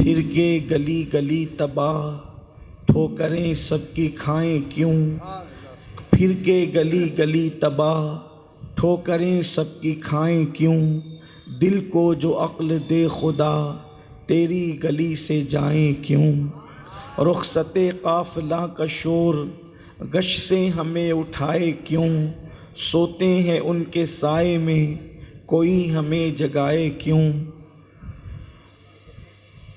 پھر کے گلی گلی تباہ ٹھوکریں سب کی کھائیں کیوں؟ پھر کے گلی گلی تباہ ٹھوکریں سب کی کھائیں کیوں؟ دل کو جو عقل دے خدا تیری گلی سے جائیں کیوں؟ رخصت قافلہ کا شور گش سے ہمیں اٹھائے کیوں؟ سوتے ہیں ان کے سائے میں کوئی ہمیں جگائے کیوں؟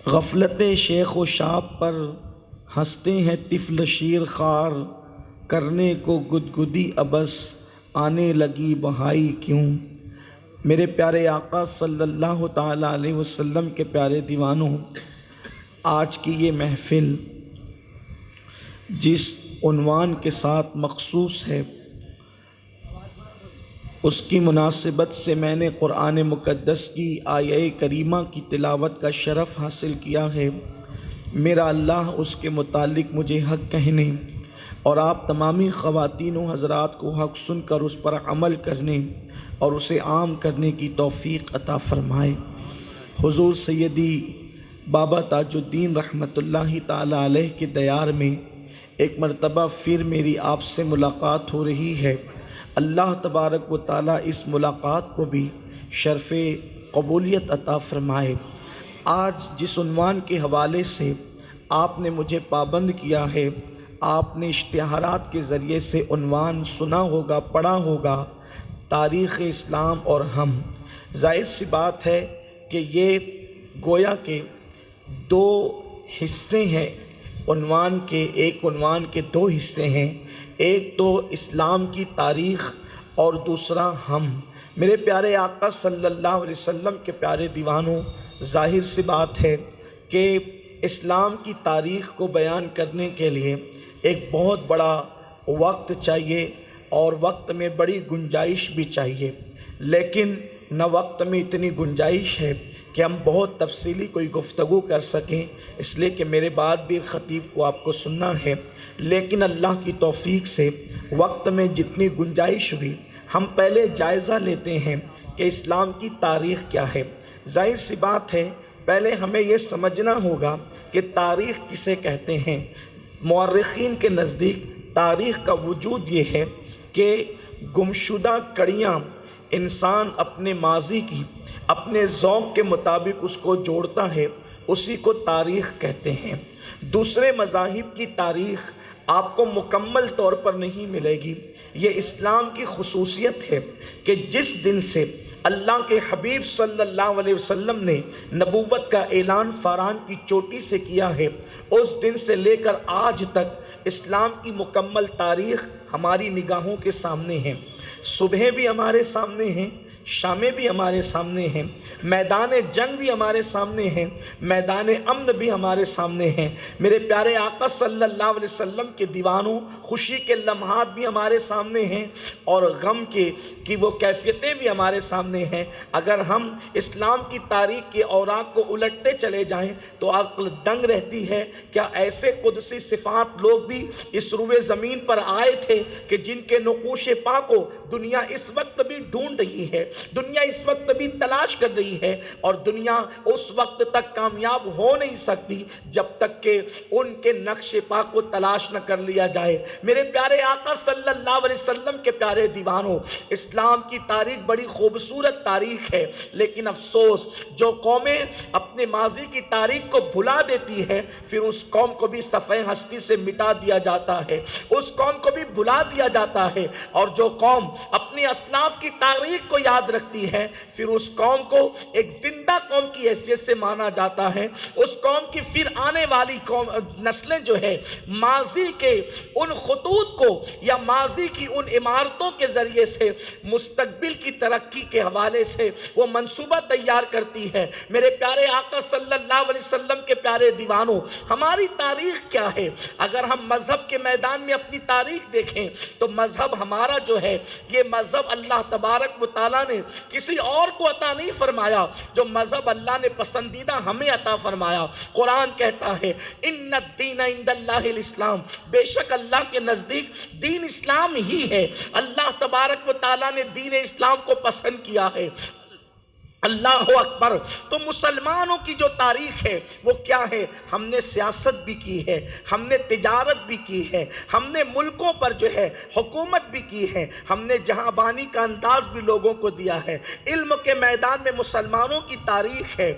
غفلت شیخ و شاب پر ہنستے ہیں طفل شیر خوار، کرنے کو گدگدی ابس آنے لگی بہائی کیوں؟ میرے پیارے آقا صلی اللہ تعالیٰ علیہ وسلم کے پیارے دیوانوں، آج کی یہ محفل جس عنوان کے ساتھ مخصوص ہے، اس کی مناسبت سے میں نے قرآن مقدس کی آیہ کریمہ کی تلاوت کا شرف حاصل کیا ہے۔ میرا اللہ اس کے متعلق مجھے حق کہنے اور آپ تمامی خواتین و حضرات کو حق سن کر اس پر عمل کرنے اور اسے عام کرنے کی توفیق عطا فرمائے۔ حضور سیدی بابا تاج الدین رحمۃ اللہ تعالی علیہ کے دیار میں ایک مرتبہ پھر میری آپ سے ملاقات ہو رہی ہے۔ اللہ تبارک و تعالیٰ اس ملاقات کو بھی شرف قبولیت عطا فرمائے۔ آج جس عنوان کے حوالے سے آپ نے مجھے پابند کیا ہے، آپ نے اشتہارات کے ذریعے سے عنوان سنا ہوگا، پڑھا ہوگا، تاریخ اسلام اور ہم۔ ظاہر سی بات ہے کہ یہ گویا کے دو حصے ہیں عنوان کے، ایک عنوان کے دو حصے ہیں، ایک تو اسلام کی تاریخ اور دوسرا ہم۔ میرے پیارے آقا صلی اللہ علیہ وسلم کے پیارے دیوانوں، ظاہر سی بات ہے کہ اسلام کی تاریخ کو بیان کرنے کے لیے ایک بہت بڑا وقت چاہیے اور وقت میں بڑی گنجائش بھی چاہیے، لیکن نہ وقت میں اتنی گنجائش ہے کہ ہم بہت تفصیلی کوئی گفتگو کر سکیں، اس لیے کہ میرے بعد بھی خطیب کو آپ کو سننا ہے۔ لیکن اللہ کی توفیق سے وقت میں جتنی گنجائش ہوئی، ہم پہلے جائزہ لیتے ہیں کہ اسلام کی تاریخ کیا ہے۔ ظاہر سی بات ہے، پہلے ہمیں یہ سمجھنا ہوگا کہ تاریخ کسے کہتے ہیں۔ مورخین کے نزدیک تاریخ کا وجود یہ ہے کہ گمشدہ کڑیاں انسان اپنے ماضی کی اپنے ذوق کے مطابق اس کو جوڑتا ہے، اسی کو تاریخ کہتے ہیں۔ دوسرے مذاہب کی تاریخ آپ کو مکمل طور پر نہیں ملے گی۔ یہ اسلام کی خصوصیت ہے کہ جس دن سے اللہ کے حبیب صلی اللہ علیہ وسلم نے نبوت کا اعلان فاران کی چوٹی سے کیا ہے، اس دن سے لے کر آج تک اسلام کی مکمل تاریخ ہماری نگاہوں کے سامنے ہے۔ صبح بھی ہمارے سامنے ہیں، شامیں بھی ہمارے سامنے ہیں، میدان جنگ بھی ہمارے سامنے ہیں، میدان امن بھی ہمارے سامنے ہیں۔ میرے پیارے آقا صلی اللہ علیہ وسلم کے دیوانوں، خوشی کے لمحات بھی ہمارے سامنے ہیں اور غم کی وہ کیفیتیں بھی ہمارے سامنے ہیں۔ اگر ہم اسلام کی تاریخ کے اوراق کو الٹتے چلے جائیں تو عقل دنگ رہتی ہے۔ کیا ایسے قدسی صفات لوگ بھی اس روئے زمین پر آئے تھے کہ جن کے نقوش پا کو دنیا اس وقت بھی ڈھونڈ رہی ہے، دنیا اس وقت بھی تلاش کر رہی ہے، اور دنیا اس وقت تک کامیاب ہو نہیں سکتی جب تک کہ ان کے نقش پا کو تلاش نہ کر لیا جائے۔ میرے پیارے آقا صلی اللہ علیہ وسلم کے پیارے دیوانوں، اسلام کی تاریخ بڑی خوبصورت تاریخ ہے، لیکن افسوس جو قومیں اپنے ماضی کی تاریخ کو بھلا دیتی ہے، پھر اس قوم کو بھی صفحہ ہستی سے مٹا دیا جاتا ہے، اس قوم کو بھی بھلا دیا جاتا ہے۔ اور جو قوم اپنی اسلاف کی تاریخ کو یاد رکھتی ہے، پھر اس قوم کو ایک زندہ قوم کی حیثیت سے مانا جاتا ہے۔ اس قوم کی پھر آنے والی نسلیں جو ہے، ماضی کے ان خطوط کو یا ماضی کی ان عمارتوں کے ذریعے سے مستقبل کی ترقی کے حوالے سے وہ منصوبہ تیار کرتی ہے۔ میرے پیارے آقا صلی اللہ علیہ وسلم کے پیارے دیوانوں، ہماری تاریخ کیا ہے؟ اگر ہم مذہب کے میدان میں اپنی تاریخ دیکھیں تو مذہب ہمارا جو ہے، یہ مذہب اللہ تبارک و تعالیٰ نے کسی اور کو عطا نہیں فرمایا، جو مذہب اللہ نے پسندیدہ ہمیں عطا فرمایا۔ قرآن کہتا ہے ان الدین عند اللہ الاسلام، بے شک اللہ کے نزدیک دین اسلام ہی ہے۔ اللہ تبارک و تعالیٰ نے دین اسلام کو پسند کیا ہے۔ اللہ اکبر۔ تو مسلمانوں کی جو تاریخ ہے وہ کیا ہے؟ ہم نے سیاست بھی کی ہے، ہم نے تجارت بھی کی ہے، ہم نے ملکوں پر جو ہے حکومت بھی کی ہے، ہم نے جہاں بانی کا انداز بھی لوگوں کو دیا ہے۔ علم کے میدان میں مسلمانوں کی تاریخ ہے،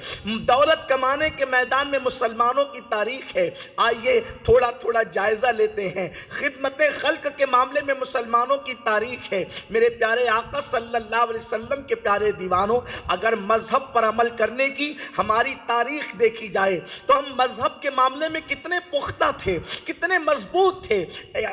دولت کمانے کے میدان میں مسلمانوں کی تاریخ ہے۔ آئیے تھوڑا تھوڑا جائزہ لیتے ہیں۔ خدمت خلق کے معاملے میں مسلمانوں کی تاریخ ہے۔ میرے پیارے آقا صلی اللہ علیہ وسلم کے پیارے دیوانوں، اگر مذہب پر عمل کرنے کی ہماری تاریخ دیکھی جائے تو ہم مذہب کے معاملے میں کتنے پختہ تھے، کتنے مضبوط تھے۔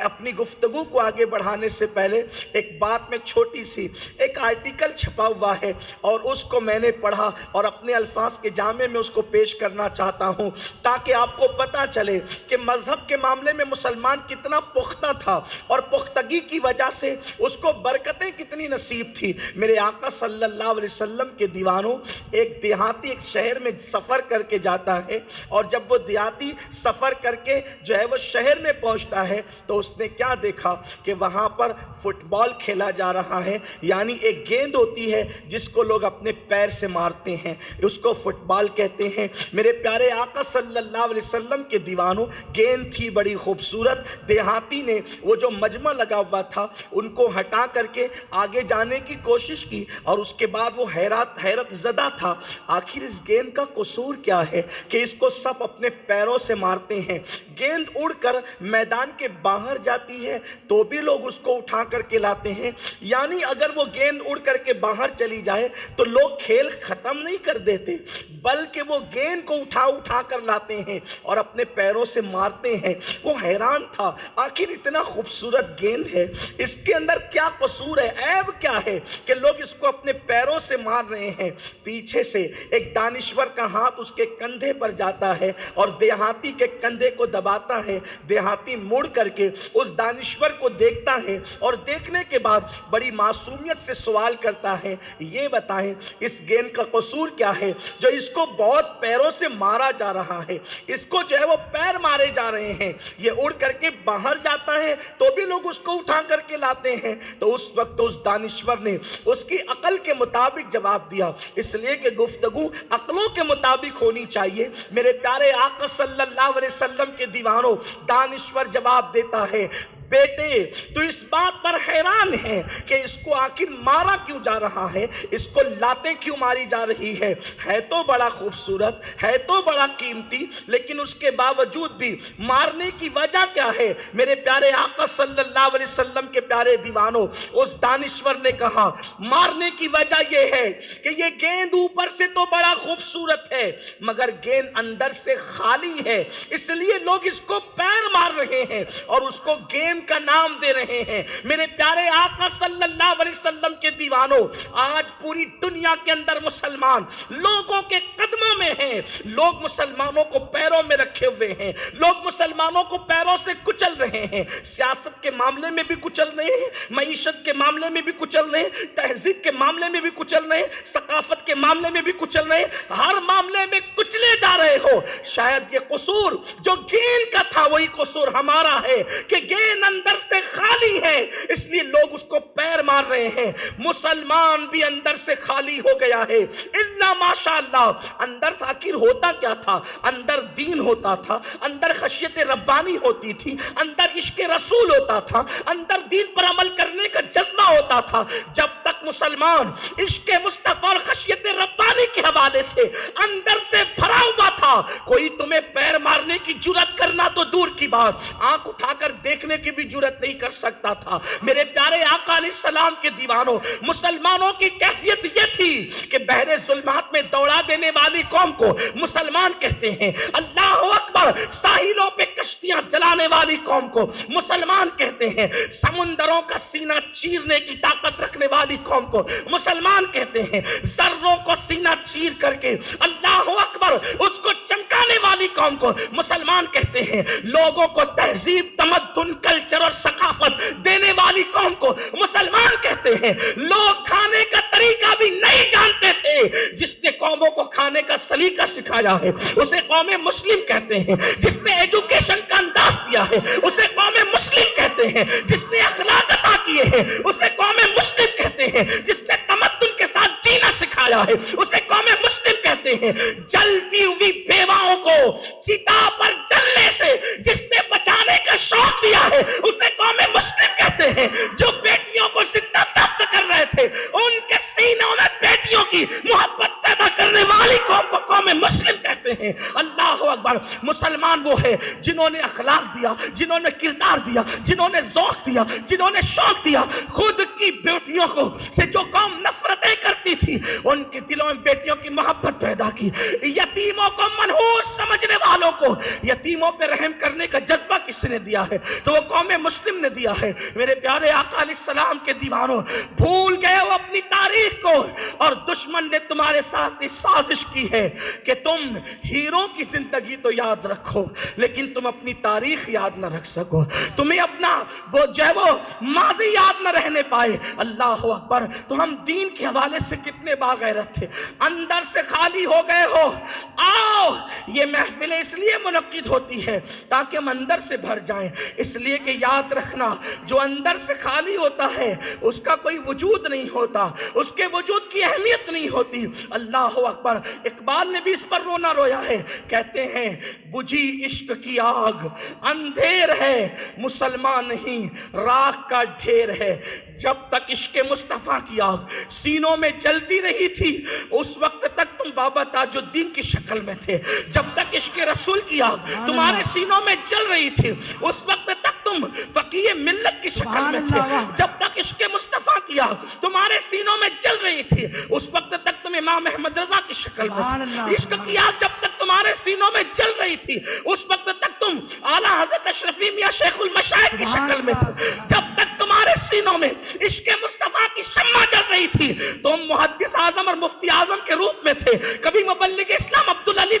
اپنی گفتگو کو آگے بڑھانے سے پہلے ایک بات میں چھوٹی سی ایک آرٹیکل چھپا ہوا ہے اور اس کو میں نے پڑھا اور اپنے الفاظ کے جامع میں اس کو پیش کرنا چاہتا ہوں تاکہ آپ کو پتہ چلے کہ مذہب کے معاملے میں مسلمان کتنا پختہ تھا اور پختگی کی وجہ سے اس کو برکتیں کتنی نصیب تھی۔ میرے آقا صلی اللہ علیہ وسلم کے دیوانوں، ایک دیہاتی ایک شہر میں سفر کر کے جاتا ہے اور جب وہ دیہاتی سفر کر کے جو ہے وہ شہر میں پہنچتا ہے تو اس نے کیا دیکھا کہ وہاں پر فٹ بال کھیلا جا رہا ہے، یعنی ایک گیند ہوتی ہے جس کو لوگ اپنے پیر سے مارتے ہیں، اس کو فٹ بال کہتے ہیں۔ میرے پیارے آقا صلی اللہ علیہ وسلم کے دیوانوں، گیند تھی بڑی خوبصورت، دیہاتی نے وہ جو مجمع لگا ہوا تھا ان کو ہٹا کر کے آگے جانے کی کوشش کی اور اس کے بعد وہ حیرت زدہ تھا، آخر اس گیند کا قصور کیا ہے کہ اس کو سب اپنے پیروں سے مارتے ہیں۔ گیند اڑ کر میدان کے باہر جاتی ہے تو بھی لوگ اس کو اٹھا کر کے لاتے ہیں، یعنی اگر وہ گیند اڑ کر کے باہر چلی جائے تو لوگ کھیل ختم نہیں کر دیتے بلکہ وہ گیند کو اٹھا کر لاتے ہیں اور اپنے پیروں سے مارتے ہیں۔ وہ حیران تھا، آخر اتنا خوبصورت گیند ہے، اس کے اندر کیا قصور ہے، عیب کیا ہے کہ لوگ اس کو اپنے پیروں سے مار رہے ہیں۔ پیچھے سے ایک دانشور کا ہاتھ اس کے کندھے پر جاتا ہے اور دیہاتی کے کندھے کو دباتا ہے۔ دیہاتی مڑ کر کے اس دانشور کو دیکھتا ہے اور دیکھنے کے بعد بڑی معصومیت سے سوال کرتا ہے، یہ بتائیں اس گیند کا قصور کیا ہے جو اس کو بہت پیروں سے مارا جا رہا ہے، اس کو جو ہے وہ پیر مارے جا رہے ہیں، یہ اڑ کر کے باہر جاتا ہے تو بھی لوگ اس کو اٹھا کر کے لاتے ہیں۔ تو اس وقت اس دانشور نے اس کی عقل کے مطابق جواب دیا، اس لیے کہ گفتگو عقلوں کے مطابق ہونی چاہیے۔ میرے پیارے آقا صلی اللہ علیہ وسلم کے دیوانوں، دانشور جواب دیتا ہے، بیٹے تو اس بات پر حیران ہے کہ اس کو آخر مارا کیوں جا رہا ہے، اس کو لاتیں کیوں ماری جا رہی ہے تو بڑا خوبصورت، ہے تو بڑا قیمتی، لیکن اس کے باوجود بھی مارنے کی وجہ کیا ہے؟ میرے پیارے آقا صلی اللہ علیہ وسلم کے پیارے دیوانوں، اس دانشور نے کہا مارنے کی وجہ یہ ہے کہ یہ گیند اوپر سے تو بڑا خوبصورت ہے مگر گیند اندر سے خالی ہے، اس لیے لوگ اس کو پیر مار رہے ہیں اور اس کو گیم کا نام دے رہے ہیں۔ میرے پیارے آقا صلی اللہ علیہ وسلم کے دیوانوں، آج پوری دنیا کے اندر مسلمان لوگوں کے قدموں میں ہیں، لوگ مسلمانوں کو پیروں میں رکھے ہوئے ہیں، لوگ مسلمانوں کو پیروں سے کچل رہے ہیں، سیاست کے معاملے میں بھی کچل رہے ہیں، معیشت کے معاملے میں بھی کچل رہے ہیں، تہذیب کے معاملے میں بھی کچل رہے ہیں، ثقافت کے معاملے میں بھی کچل رہے ہیں، ہر معاملے میں کچلے جا رہے ہو۔ شاید یہ قصور جو گیند کا تھا وہی قصور ہمارا ہے کہ گیند اندر سے خالی ہے، اس لیے لوگ اس کو پیر مار رہے ہیں۔ مسلمان بھی اندر سے خالی ہو گیا ہے، الا ماشاءاللہ۔ اندر آخر ہوتا کیا تھا؟ اندر دین ہوتا تھا، اندر خشیت ربانی ہوتی تھی، اندر عشق رسول ہوتا تھا، اندر دین پر عمل کرنے کا جذبہ ہوتا تھا۔ جب تک مسلمان عشق مصطفیٰ اور خشیت ربانی کے حوالے سے اندر سے بھرا ہوا تھا، کوئی تمہیں پیر مارنے کی جرات کرنا تو دور کی بات، آنکھ اٹھا کر دیکھنے کی بھی جرات نہیں کر سکتا تھا۔ میرے پیارے آقا علیہ السلام کے دیوانوں، مسلمانوں کی کیفیت یہ تھی کہ بحر ظلمات میں دوڑا دینے والی قوم کو مسلمان کہتے ہیں، اللہ اکبر، ساحلوں پہ کشتیاں جلانے والی قوم کو مسلمان کہتے ہیں، سمندروں کا سینہ چیرنے کی طاقت رکھنے والی قوم کو مسلمان کہتے ہیں، ذروں کو سینہ چیر کر کے اللہ اکبر اس کو چمکانے والی قوم کو مسلمان کہتے ہیں، لوگوں کو تہذیب، تمدن، کلچر اور ثقافت دینے والی قوم کو مسلمان کہتے ہیں۔ لوگ کھانے کا طریقہ بھی نہیں جانتے تھے، جس نے قوموں کو کھانے کا سلیقہ سکھایا ہے اسے قوم مسلم کہتے ہیں، جس نے ایجوکیشن کا انداز دیا ہے اسے قوم مسلم کہتے ہیں، جس نے اخلاق عطا کیے ہیں اسے قوم مسلم کہتے ہیں، جس نے تمدن کے ساتھ جینا سکھایا آیا ہے اسے قوم مسلم کہتے ہیں. جلتی ہوئی بیواؤں کو چتا پر جلنے سے جس نے بچانے کا شوق دیا ہے اسے قوم مسلم کہتے ہیں. جو بیٹیوں کو زندہ دفن کر رہے تھے ان کے سینوں میں بیٹیوں کی محبت پیدا کرنے والی قوم کو قوم مسلم کہتے ہیں. اللہ اکبر. مسلمان وہ ہے جنہوں نے اخلاق دیا, جنہوں نے کردار دیا, جنہوں نے ذوق دیا, جنہوں نے شوق دیا. خود کی بیٹیوں کو سے جو قوم نفرتیں کرتی تھی ان کے دلوں میں بیٹیوں کی محبت پیدا کی. یتیموں کو منحوس سمجھنے والوں کو یتیموں پہ رحم کرنے کا جذبہ کس نے دیا ہے تو وہ قوم مسلم نے دیا ہے. میرے پیارے آقا علیہ السلام کے دیوانوں, بھول گئے ہو اپنی تاریخ کو اور دشمن نے تمہارے ساتھ سازش کی ہے کہ تم ہیروں کی زندگی تو یاد رکھو لیکن تم اپنی تاریخ یاد نہ رکھ سکو, تمہیں اپنا وہ جو ہے وہ ماضی یاد نہ رہنے پائے. اللہ اکبر. تو ہم دین کے حوالے سے کتنے باغیرت تھے, اندر سے خالی ہو گئے ہو. آؤ, یہ محفلیں اس لیے منعقد ہوتی ہے تاکہ ہم اندر سے بھر جائیں, اس لیے کہ یاد رکھنا جو اندر سے خالی ہوتا ہے اس کا کوئی وجود نہیں ہوتا, اس کے وجود کی اہمیت نہیں ہوتی. اللہ اکبر. اقبال نے بھی اس پر رونا رویا ہے, کہتے ہیں بجھی عشق کی آگ اندھیر ہے مسلمان نہیں راکھ کا ڈھیر ہے. جب تک عشق مصطفیٰ کی آگ سینوں میں جلتی رہی تھی اس وقت تک تم بابا تاج الدین کی شکل میں تھے. جب تک عشق رسول کی آگ تمہارے سینوں میں جل رہی تھی اس وقت تک تم فقیہ ملت کی شکل میں تھے. جب تک عشق مصطفیٰ کی آگ تمہارے سینوں میں جل رہی تھی اس وقت تک تم امام احمد رضا کی شکل میں تھے. عشق کی آگ جب تک تمہارے سینوں میں جل رہی تھی اس وقت تک تم اعلیٰ حضرت اشرفی میاں شیخ المشائخ کی شکل میں تھے. جب تک تمہارے سینوں میں عشق مصطفیٰ کی شمع جل رہی تھی تم محدث اعظم اور مفتی اعظم کے روپ میں تھے, کبھی مبلغ اسلام عبدالعلی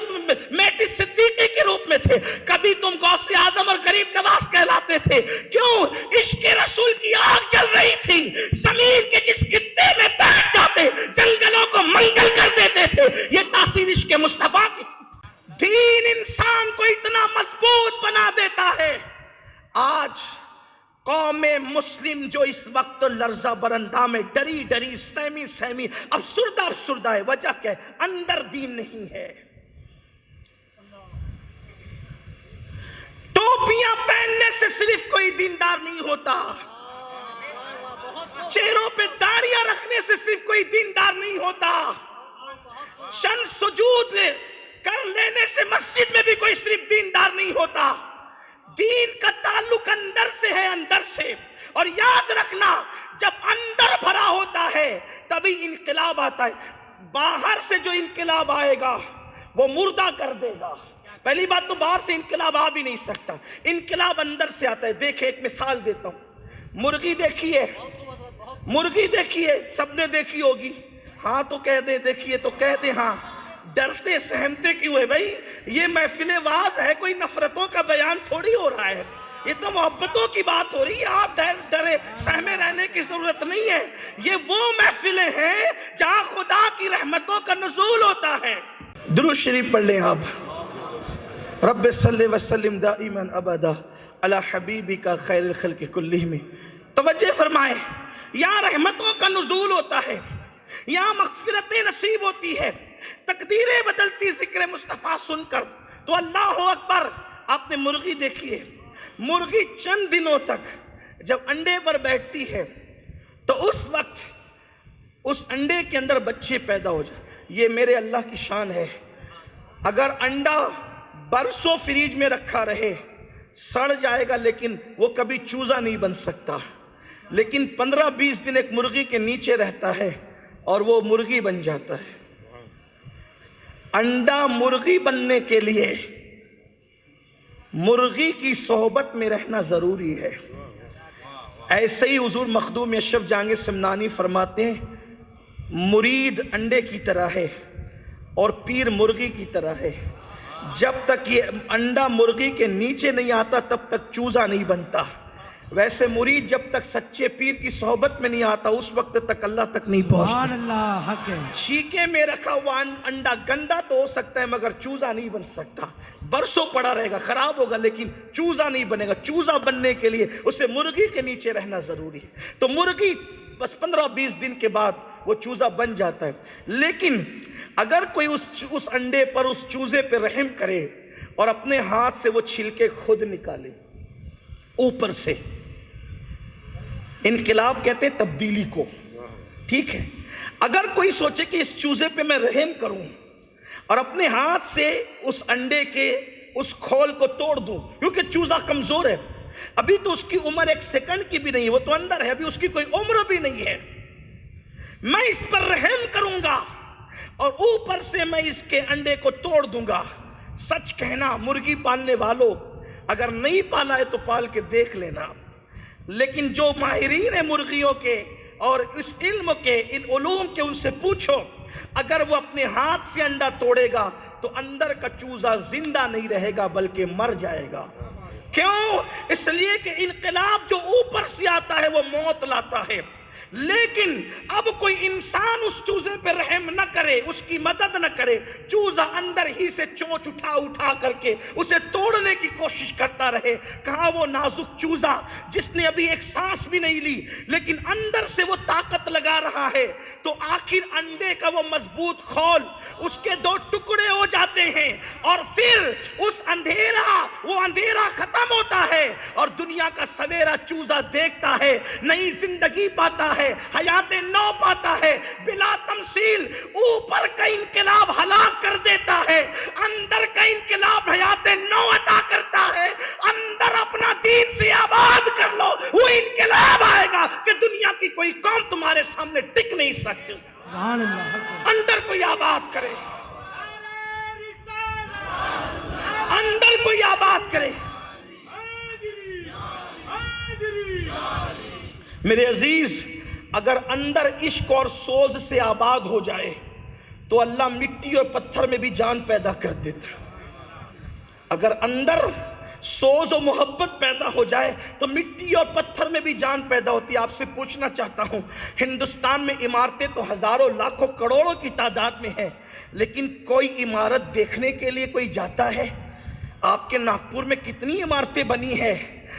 میٹی صدیقی کے روپ میں تھے, کبھی تم غوث اعظم اور غریب نواز کہلاتے تھے. کیوں؟ عشق رسول کی آگ جل رہی تھی. زمین کے جس خطے میں بیٹھ جاتے جنگلوں کو منگل کر دیتے تھے. یہ تاثیر عشق مصطفیٰ کی. دین انسان کو اتنا مضبوط بنا دیتا ہے. آج قوم مسلم جو اس وقت لرزہ برندہ میں ڈری ڈری سہمی سہمی افسردہ ہے, وجہ کیا ہے؟ اندر دین نہیں ہے. ٹوپیاں پہننے سے صرف کوئی دیندار نہیں ہوتا, چہروں پہ داڑیاں رکھنے سے صرف کوئی دیندار نہیں ہوتا, چند سجود کر لینے سے مسجد میں بھی کوئی صرف دیندار نہیں ہوتا. دین کا تعلق اندر سے ہے, اندر سے. اور یاد رکھنا جب اندر بھرا ہوتا ہے تبھی انقلاب آتا ہے. باہر سے جو انقلاب آئے گا وہ مردہ کر دے گا. پہلی بات تو باہر سے انقلاب آ بھی نہیں سکتا, انقلاب اندر سے آتا ہے. دیکھیں ایک مثال دیتا ہوں, مرغی دیکھیے, مرغی دیکھیے, سب نے دیکھی ہوگی. ہاں تو کہہ دے, دیکھیے تو کہہ دے ہاں. ڈرتے سہمتے کیوں ہے بھائی؟ یہ محفل واعظ ہے, کوئی نفرتوں کا بیان تھوڑی ہو رہا ہے, یہ تو محبتوں کی بات ہو رہی ہے. آپ ڈرے سہمے رہنے کی ضرورت نہیں ہے. یہ وہ محفلیں ہیں جہاں خدا کی رحمتوں کا نزول ہوتا ہے. درود شریف پڑھ لیں آپ. رب صلی وسلم دائما ابدا علی حبیبک خیر الخلق کلہم. توجہ فرمائیں, یہاں رحمتوں کا نزول ہوتا ہے, یہاں مغفرتیں نصیب ہوتی ہے, تقدیریں بدلتی ذکر مصطفیٰ سن کر. تو اللہ اکبر. آپ نے مرغی دیکھی ہے, مرغی چند دنوں تک جب انڈے پر بیٹھتی ہے تو اس وقت اس انڈے کے اندر بچے پیدا ہو جائیں. یہ میرے اللہ کی شان ہے. اگر انڈا برسوں فریج میں رکھا رہے سڑ جائے گا لیکن وہ کبھی چوزا نہیں بن سکتا. لیکن 15-20 دن ایک مرغی کے نیچے رہتا ہے اور وہ مرغی بن جاتا ہے. انڈا مرغی بننے کے لیے مرغی کی صحبت میں رہنا ضروری ہے. ایسے ہی حضور مخدوم اشرف جہانگیر سمنانی فرماتے ہیں مرید انڈے کی طرح ہے اور پیر مرغی کی طرح ہے. جب تک یہ انڈا مرغی کے نیچے نہیں آتا تب تک چوزا نہیں بنتا. ویسے مرید جب تک سچے پیر کی صحبت میں نہیں آتا اس وقت تک اللہ تک نہیں پہنچتا. چھیکے میں رکھا ہوا انڈا گندا تو ہو سکتا ہے مگر چوزا نہیں بن سکتا. برسوں پڑا رہے گا, خراب ہوگا لیکن چوزا نہیں بنے گا. چوزا بننے کے لیے اسے مرغی کے نیچے رہنا ضروری ہے. تو مرغی بس 15-20 دن کے بعد وہ چوزا بن جاتا ہے. لیکن اگر کوئی اس انڈے پر اس چوزے پہ رحم کرے اور اپنے ہاتھ سے وہ چھلکے خود نکالے اوپر سے، انقلاب کہتے ہیں تبدیلی کو، ٹھیک ہے. اگر کوئی سوچے کہ اس چوزے پہ میں رحم کروں اور اپنے ہاتھ سے اس انڈے کے اس کھول کو توڑ دوں، کیونکہ چوزا کمزور ہے، ابھی تو اس کی عمر 1 سیکنڈ کی بھی نہیں، وہ تو اندر ہے، ابھی اس کی کوئی عمر بھی نہیں ہے، میں اس پر رحم کروں گا اور اوپر سے میں اس کے انڈے کو توڑ دوں گا. سچ کہنا مرغی پالنے والوں، اگر نہیں پالا ہے تو پال کے دیکھ لینا، لیکن جو ماہرین ہیں مرغیوں کے اور اس علم کے، ان علوم کے، ان سے پوچھو، اگر وہ اپنے ہاتھ سے انڈا توڑے گا تو اندر کا چوزا زندہ نہیں رہے گا بلکہ مر جائے گا. کیوں؟ اس لیے کہ انقلاب جو اوپر سے آتا ہے وہ موت لاتا ہے. لیکن اب کوئی انسان اس چوزے پہ رحم نہ کرے، اس کی مدد نہ کرے، چوزا اندر ہی سے چونچ اٹھا کر کے اسے توڑنے کی کوشش کرتا رہے. کہاں وہ نازک چوزا جس نے ابھی ایک سانس بھی نہیں لی لیکن اندر سے وہ طاقت لگا رہا ہے، تو آخر انڈے کا وہ مضبوط کھول اس کے 2 ٹکڑے ہو جاتے ہیں اور پھر اس وہ اندھیرا ختم ہوتا ہے اور دنیا کا سویرا چوزا دیکھتا ہے، نئی زندگی پاتا ہے، حیات نو پاتا ہے، بلا تمثیل. اوپر کا انقلاب ہلاک کر دیتا ہے، اندر کا انقلاب حیات نو عطا کرتا ہے. اندر اپنا دین سے آباد کر لو، وہ انقلاب آئے گا کہ دنیا کی کوئی قوم تمہارے سامنے ٹک نہیں سکتی. اندر کوئی آباد کرے، اندر کوئی آباد کرے. میرے عزیز، اگر اندر عشق اور سوز سے آباد ہو جائے تو اللہ مٹی اور پتھر میں بھی جان پیدا کر دیتا. اگر اندر سوز و محبت پیدا ہو جائے تو مٹی اور پتھر میں بھی جان پیدا ہوتی ہے. آپ سے پوچھنا چاہتا ہوں، ہندوستان میں عمارتیں تو ہزاروں لاکھوں کروڑوں کی تعداد میں ہیں، لیکن کوئی عمارت دیکھنے کے لیے کوئی جاتا ہے؟ آپ کے ناگپور میں کتنی عمارتیں بنی ہیں،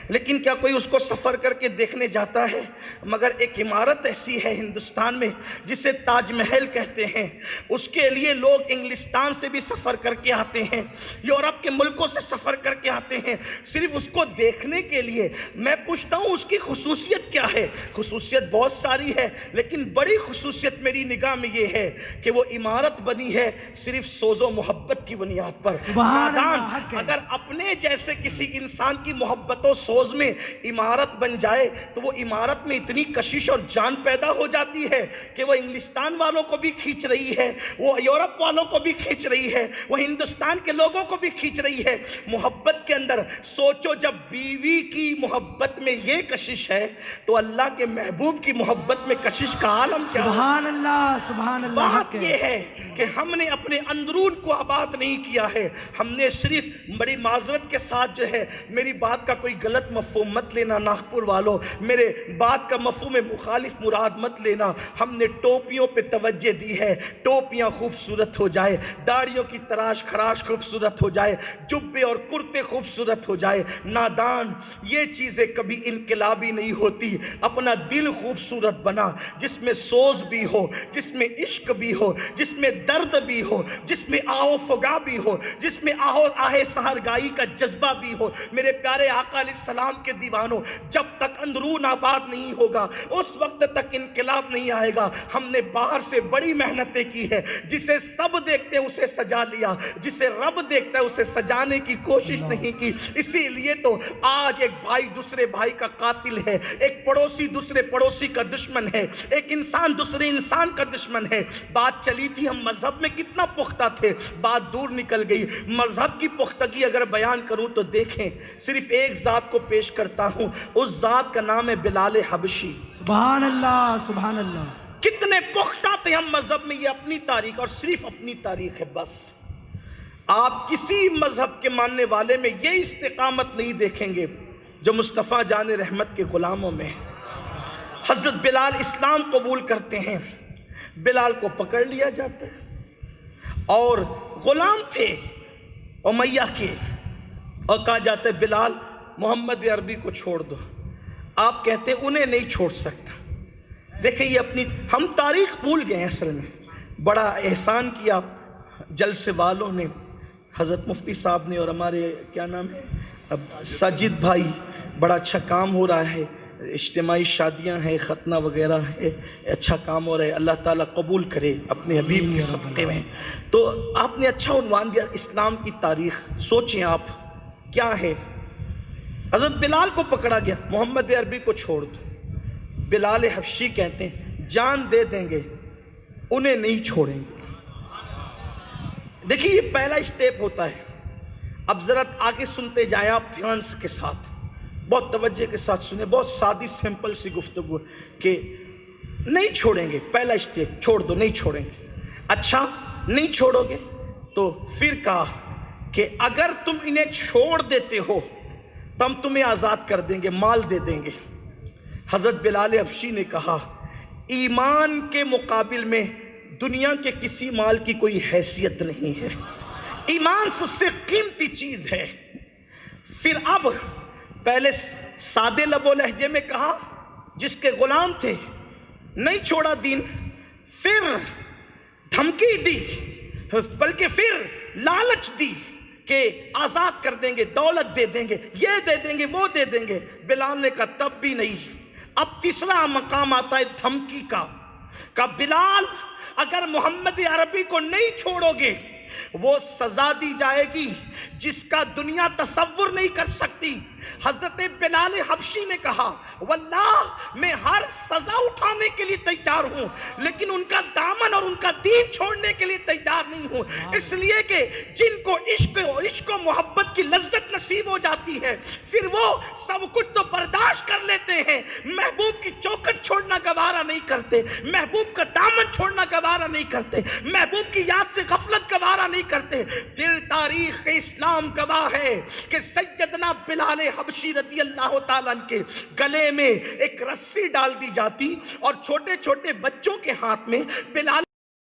لیکن کیا کوئی اس کو سفر کر کے دیکھنے جاتا ہے؟ مگر ایک عمارت ایسی ہے ہندوستان میں جسے تاج محل کہتے ہیں، اس کے لیے لوگ انگلستان سے بھی سفر کر کے آتے ہیں، یورپ کے ملکوں سے سفر کر کے آتے ہیں صرف اس کو دیکھنے کے لیے. میں پوچھتا ہوں اس کی خصوصیت کیا ہے؟ خصوصیت بہت ساری ہے، لیکن بڑی خصوصیت میری نگاہ میں یہ ہے کہ وہ عمارت بنی ہے صرف سوز و محبت کی بنیاد پر. نادان اگر اپنے جیسے کسی انسان کی محبت و سوز میں عمارت بن جائے تو وہ عمارت میں اتنی کشش اور جان پیدا ہو جاتی ہے کہ وہ انگلستان والوں کو بھی کھینچ رہی ہے، وہ یورپ والوں کو بھی کھینچ رہی ہے، وہ ہندوستان کے لوگوں کو بھی کھینچ رہی ہے. محبت کے اندر سوچو، جب بیوی کی محبت میں یہ کشش ہے تو اللہ کے محبوب کی محبت میں کشش کا عالم کیا ہے؟ سبحان اللہ، سبحان اللہ. بات یہ ہے کہ ہم نے اپنے اندرون کو آباد نہیں کیا ہے، ہم نے صرف، بڑی معذرت کے ساتھ جو ہے، میری بات کا کوئی غلط مفہوم مت لینا ناگپور والوں، میرے بات کا مفہوم مخالف مراد مت لینا، ہم نے ٹوپیوں پہ توجہ دی ہے. ٹوپیاں خوبصورت ہو جائے، داڑھیوں کی تراش خراش خوبصورت ہو جائے، جبے اور کرتے خوبصورت ہو جائے. نادان، یہ چیزیں کبھی انقلابی نہیں ہوتی. اپنا دل خوبصورت بنا جس میں سوز بھی ہو، جس میں عشق بھی ہو، جس میں درد بھی ہو، جس میں آہو فغا بھی ہو، جس میں آہ سحرگائی کا جذبہ بھی ہو. میرے پیارے آقا علیہ السلام کے دیوانوں، جب تک اندرون آباد نہیں ہوگا اس وقت تک انقلاب نہیں آئے گا. ہم نے باہر سے بڑی محنتیں کی ہے، جسے سب دیکھتے ہیں اسے سجا لیا، جسے رب دیکھتا ہے اسے سجانے کی کوشش نہیں کی. اسی لیے تو آج ایک بھائی دوسرے بھائی کا قاتل ہے، ایک پڑوسی دوسرے پڑوسی کا دشمن ہے، ایک انسان دوسرے انسان کا دشمن ہے. بات چلی تھی ہم مذہب میں کتنا پختہ تھے، بات دور نکل گئی. مذہب کی پختگی اگر بیان کروں تو دیکھیں، صرف ایک ذات کو پیش کرتا ہوں، اس ذات کا نام ہے بلال حبشی. سبحان اللہ، سبحان اللہ. کتنے پختہ تھے ہم مذہب میں. یہ اپنی تاریخ اور صرف اپنی تاریخ ہے بس. آپ کسی مذہب کے ماننے والے میں یہ استقامت نہیں دیکھیں گے جو مصطفیٰ جان رحمت کے غلاموں میں. حضرت بلال اسلام قبول کرتے ہیں، بلال کو پکڑ لیا جاتا ہے اور غلام تھے امیہ کے، اور کہا جاتا ہے بلال محمد عربی کو چھوڑ دو. آپ کہتے انہیں نہیں چھوڑ سکتا. دیکھیں یہ اپنی ہم تاریخ بھول گئے ہیں اصل میں. بڑا احسان کیا جلسے والوں نے، حضرت مفتی صاحب نے اور ہمارے کیا نام ہے اب ساجد بھائی، بڑا اچھا کام ہو رہا ہے، اجتماعی شادیاں ہیں، ختنہ وغیرہ ہے، اچھا کام ہو رہا ہے. اللہ تعالیٰ قبول کرے اپنے حبیب کے صدقے میں. تو آپ نے اچھا عنوان دیا اسلام کی تاریخ. سوچیں آپ کیا ہے. حضرت بلال کو پکڑا گیا، محمد عربی کو چھوڑ دو. بلال حبشی کہتے ہیں جان دے دیں گے انہیں نہیں چھوڑیں گے. دیکھیے یہ پہلا اسٹیپ ہوتا ہے. اب ذرا آگے سنتے جائیں آپ دھیان کے ساتھ، بہت توجہ کے ساتھ سنیں. بہت سادی سمپل سی گفتگو کہ نہیں چھوڑیں گے. پہلا اسٹیپ چھوڑ دو، نہیں چھوڑیں گے. اچھا نہیں چھوڑو گے تو پھر کہا کہ اگر تم انہیں چھوڑ دیتے ہو تو ہم تمہیں آزاد کر دیں گے، مال دے دیں گے. حضرت بلال حبشی نے کہا ایمان کے مقابل میں دنیا کے کسی مال کی کوئی حیثیت نہیں ہے. ایمان سب سے قیمتی چیز ہے. پھر اب پہلے سادے لب و لہجے میں کہا جس کے غلام تھے، نہیں چھوڑا دین. پھر دھمکی دی، بلکہ پھر لالچ دی کہ آزاد کر دیں گے، دولت دے دیں گے، یہ دے دیں گے، وہ دے دیں گے. بلال نے کہا تب بھی نہیں. اب تیسرا مقام آتا ہے دھمکی کا. کہ بلال اگر محمد عربی کو نہیں چھوڑو گے وہ سزا دی جائے گی جس کا دنیا تصور نہیں کر سکتی. حضرت بلال حبشی نے کہا واللہ میں ہر سزا اٹھانے کے لیے تیار ہوں، لیکن ان کا دامن اور ان کا دین چھوڑنے کے لیے تیار نہیں ہوں. اس لیے کہ جن کو عشق و محبت کی لذت نصیب ہو جاتی ہے پھر وہ سب کچھ تو برداشت کر لیتے ہیں، محبوب کی چوکھٹ چھوڑنا گوارا نہیں کرتے، محبوب کا دامن چھوڑنا گوارا نہیں کرتے، محبوب کی یاد سے غفلت گوارا نہیں کرتے. پھر تاریخ اسلام گواہ ہے کہ سیدنا بلال حبشی رضی اللہ تعالیٰ عنہ کے گلے میں ایک رسی ڈال دی جاتی اور چھوٹے چھوٹے بچوں کے ہاتھ میں بلال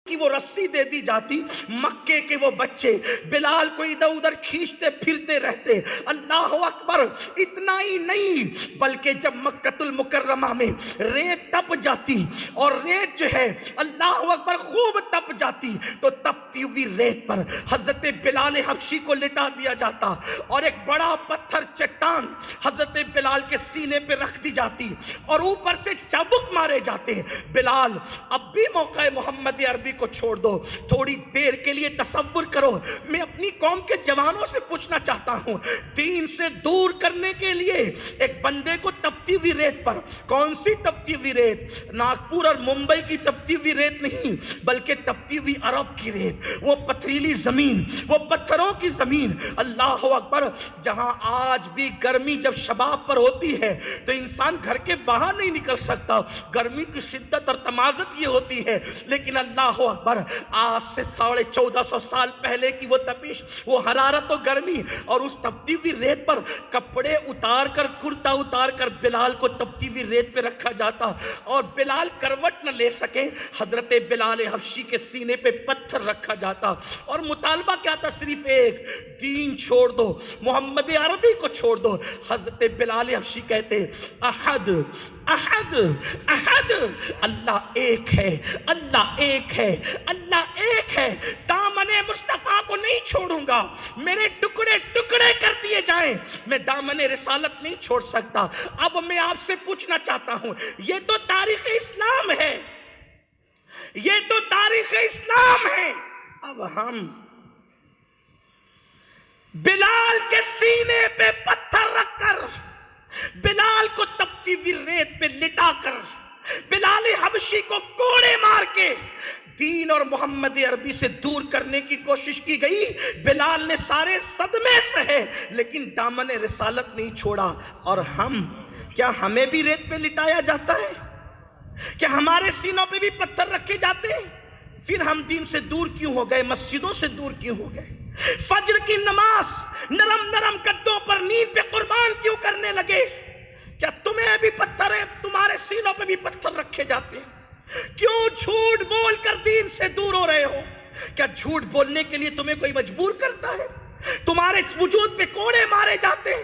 کی وہ رسی دے دی جاتی. مکے کے وہ بچے بلال کو ادھر ادھر کھینچتے پھرتے رہتے. اللہ اکبر. اتنا ہی نہیں بلکہ جب مکۃ المکرمہ میں ریت تپ جاتی اور ریت جو ہے اللہ اکبر خوب تپ جاتی تو تپتی ہوئی ریت پر حضرت بلال حبشی کو لٹا دیا جاتا اور ایک بڑا پتھر چٹان حضرت بلال کے سینے پہ رکھ دی جاتی اور اوپر سے چابک مارے جاتے. بلال اب بھی موقع محمد عربی کو چھوڑ دو. تھوڑی دیر کے لیے تصور کرو، میں اپنی قوم کے جوانوں سے پوچھنا چاہتا ہوں دین سے دور کرنے کے لیے ایک بندے کو تپتی ہوئی ریت پر، کون سی تپتی ہوئی ریت؟ ناگپور اور ممبئی کی تپتی ہوئی ریت نہیں بلکہ تپتی ہوئی عرب کی ریت، وہ پتھریلی زمین، وہ پتھروں کی زمین. اللہ اکبر. جہاں آج بھی گرمی جب شباب پر ہوتی ہے تو انسان گھر کے باہر نہیں نکل سکتا، گرمی کی شدت اور تمازت یہ ہوتی ہے. لیکن اللہ اکبر آج سے 1450 سال پہلے کی وہ تپش، وہ حرارت و گرمی اور اس تپتی ہوئی ریت پر کپڑے اتار کر، کرتا اتار کر بلال کو تپتی ہوئی ریت پہ رکھا جاتا اور بلال کروٹ نہ لے سکے حضرت بلال حبشی کے سینے پہ پتھر رکھا جاتا اور مطالبہ کیا تھا؟ صرف ایک، دین چھوڑ دو، محمد عربی کو چھوڑ دو. حضرت بلال حبشی کہتے احد احد احد، اللہ ایک ہے، اللہ ایک ہے، اللہ ایک ہے. دامن مصطفیٰ کو نہیں چھوڑوں گا، میرے ٹکڑے ٹکڑے کر دیے جائیں، میں دامن رسالت نہیں چھوڑ سکتا. اب میں آپ سے پوچھنا چاہتا ہوں، یہ تو تاریخ اسلام ہے، یہ تو تاریخ اسلام ہے. اب ہم بلال کے سینے پہ پتھر رکھ کر، بلال کو تپتی ہوئی ریت پہ لٹا کر، بلال حبشی کو کوڑے مار کے دین اور محمد عربی سے دور کرنے کی کوشش کی گئی. بلال نے سارے صدمے سہے لیکن دامن رسالت نہیں چھوڑا. اور ہم، کیا ہمیں بھی ریت پہ لٹایا جاتا ہے؟ کیا ہمارے سینوں پہ بھی پتھر رکھے جاتے ہیں؟ پھر ہم دین سے دور کیوں ہو گئے؟ مسجدوں سے دور کیوں ہو گئے؟ فجر کی نماز نرم نرم گدوں پر نیند پہ قربان کیوں کرنے لگے؟ کیا تمہیں بھی پتھر ہیں؟ تمہارے سینوں پہ بھی پتھر رکھے جاتے ہیں؟ کیوں جھوٹ بول کر دین سے دور ہو رہے ہو؟ کیا جھوٹ بولنے کے لیے تمہیں کوئی مجبور کرتا ہے؟ تمہارے وجود پہ کوڑے مارے جاتے ہیں.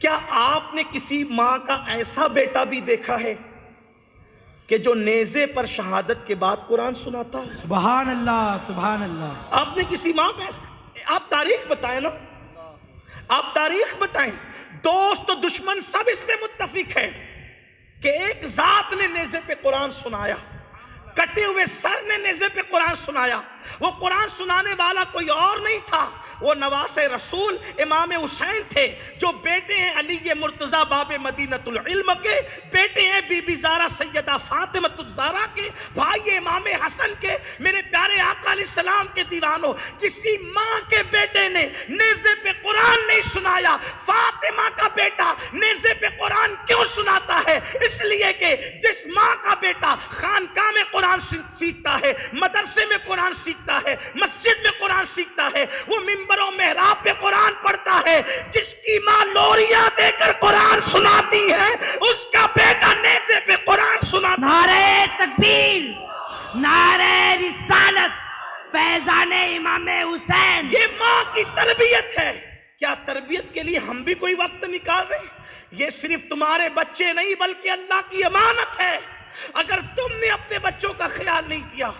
کیا آپ نے کسی ماں کا ایسا بیٹا بھی دیکھا ہے کہ جو نیزے پر شہادت کے بعد قرآن سناتا ہے؟ سبحان اللہ سبحان اللہ. آپ نے کسی ماں کا آپ تاریخ بتائیں نا، آپ تاریخ بتائیں. دوست و دشمن سب اس میں متفق ہے کہ ایک ذات نے نیزے پہ قرآن سنایا، کٹے ہوئے سر نے نیزے پہ قرآن سنایا. وہ قرآن سنانے والا کوئی اور نہیں تھا، وہ نواس رسول امام حسین تھے، جو بیٹے ہیں علی مرتضی باب مدینۃ العلم کے، بیٹے ہیں بی بی زہرا سیدہ فاطمۃ الزہرا کے، بھائی امام حسن کے. میرے پیارے آقا علیہ السلام کے دیوانوں، کسی ماں کے بیٹے نے نیزے پہ قرآن نہیں سنایا. فاطمہ کا بیٹا نیزے پہ قرآن کیوں سناتا ہے؟ اس لیے کہ جس ماں کا بیٹا خانقاہ میں قرآن سیکھتا ہے، مدرسے میں قرآن سیکھتا ہے، مسجد میں قرآن سیکھتا ہے، وہ منبر و محراب پہ قرآن پڑھتا ہے. جس کی ماں لوریاں دے کر قرآن سناتی ہے، اس کا بیٹا نیزے پہ قرآن سناتا ہے. نعرہ تکبیر، نعرہ رسالت، فیضان امام حسین. یہ ماں کی تربیت ہے. کیا تربیت کے لیے ہم بھی کوئی وقت نکال رہے ہیں؟ یہ صرف تمہارے بچے نہیں بلکہ اللہ کی امانت ہے. اگر تم نے اپنے بچوں کا خیال نہیں کیا،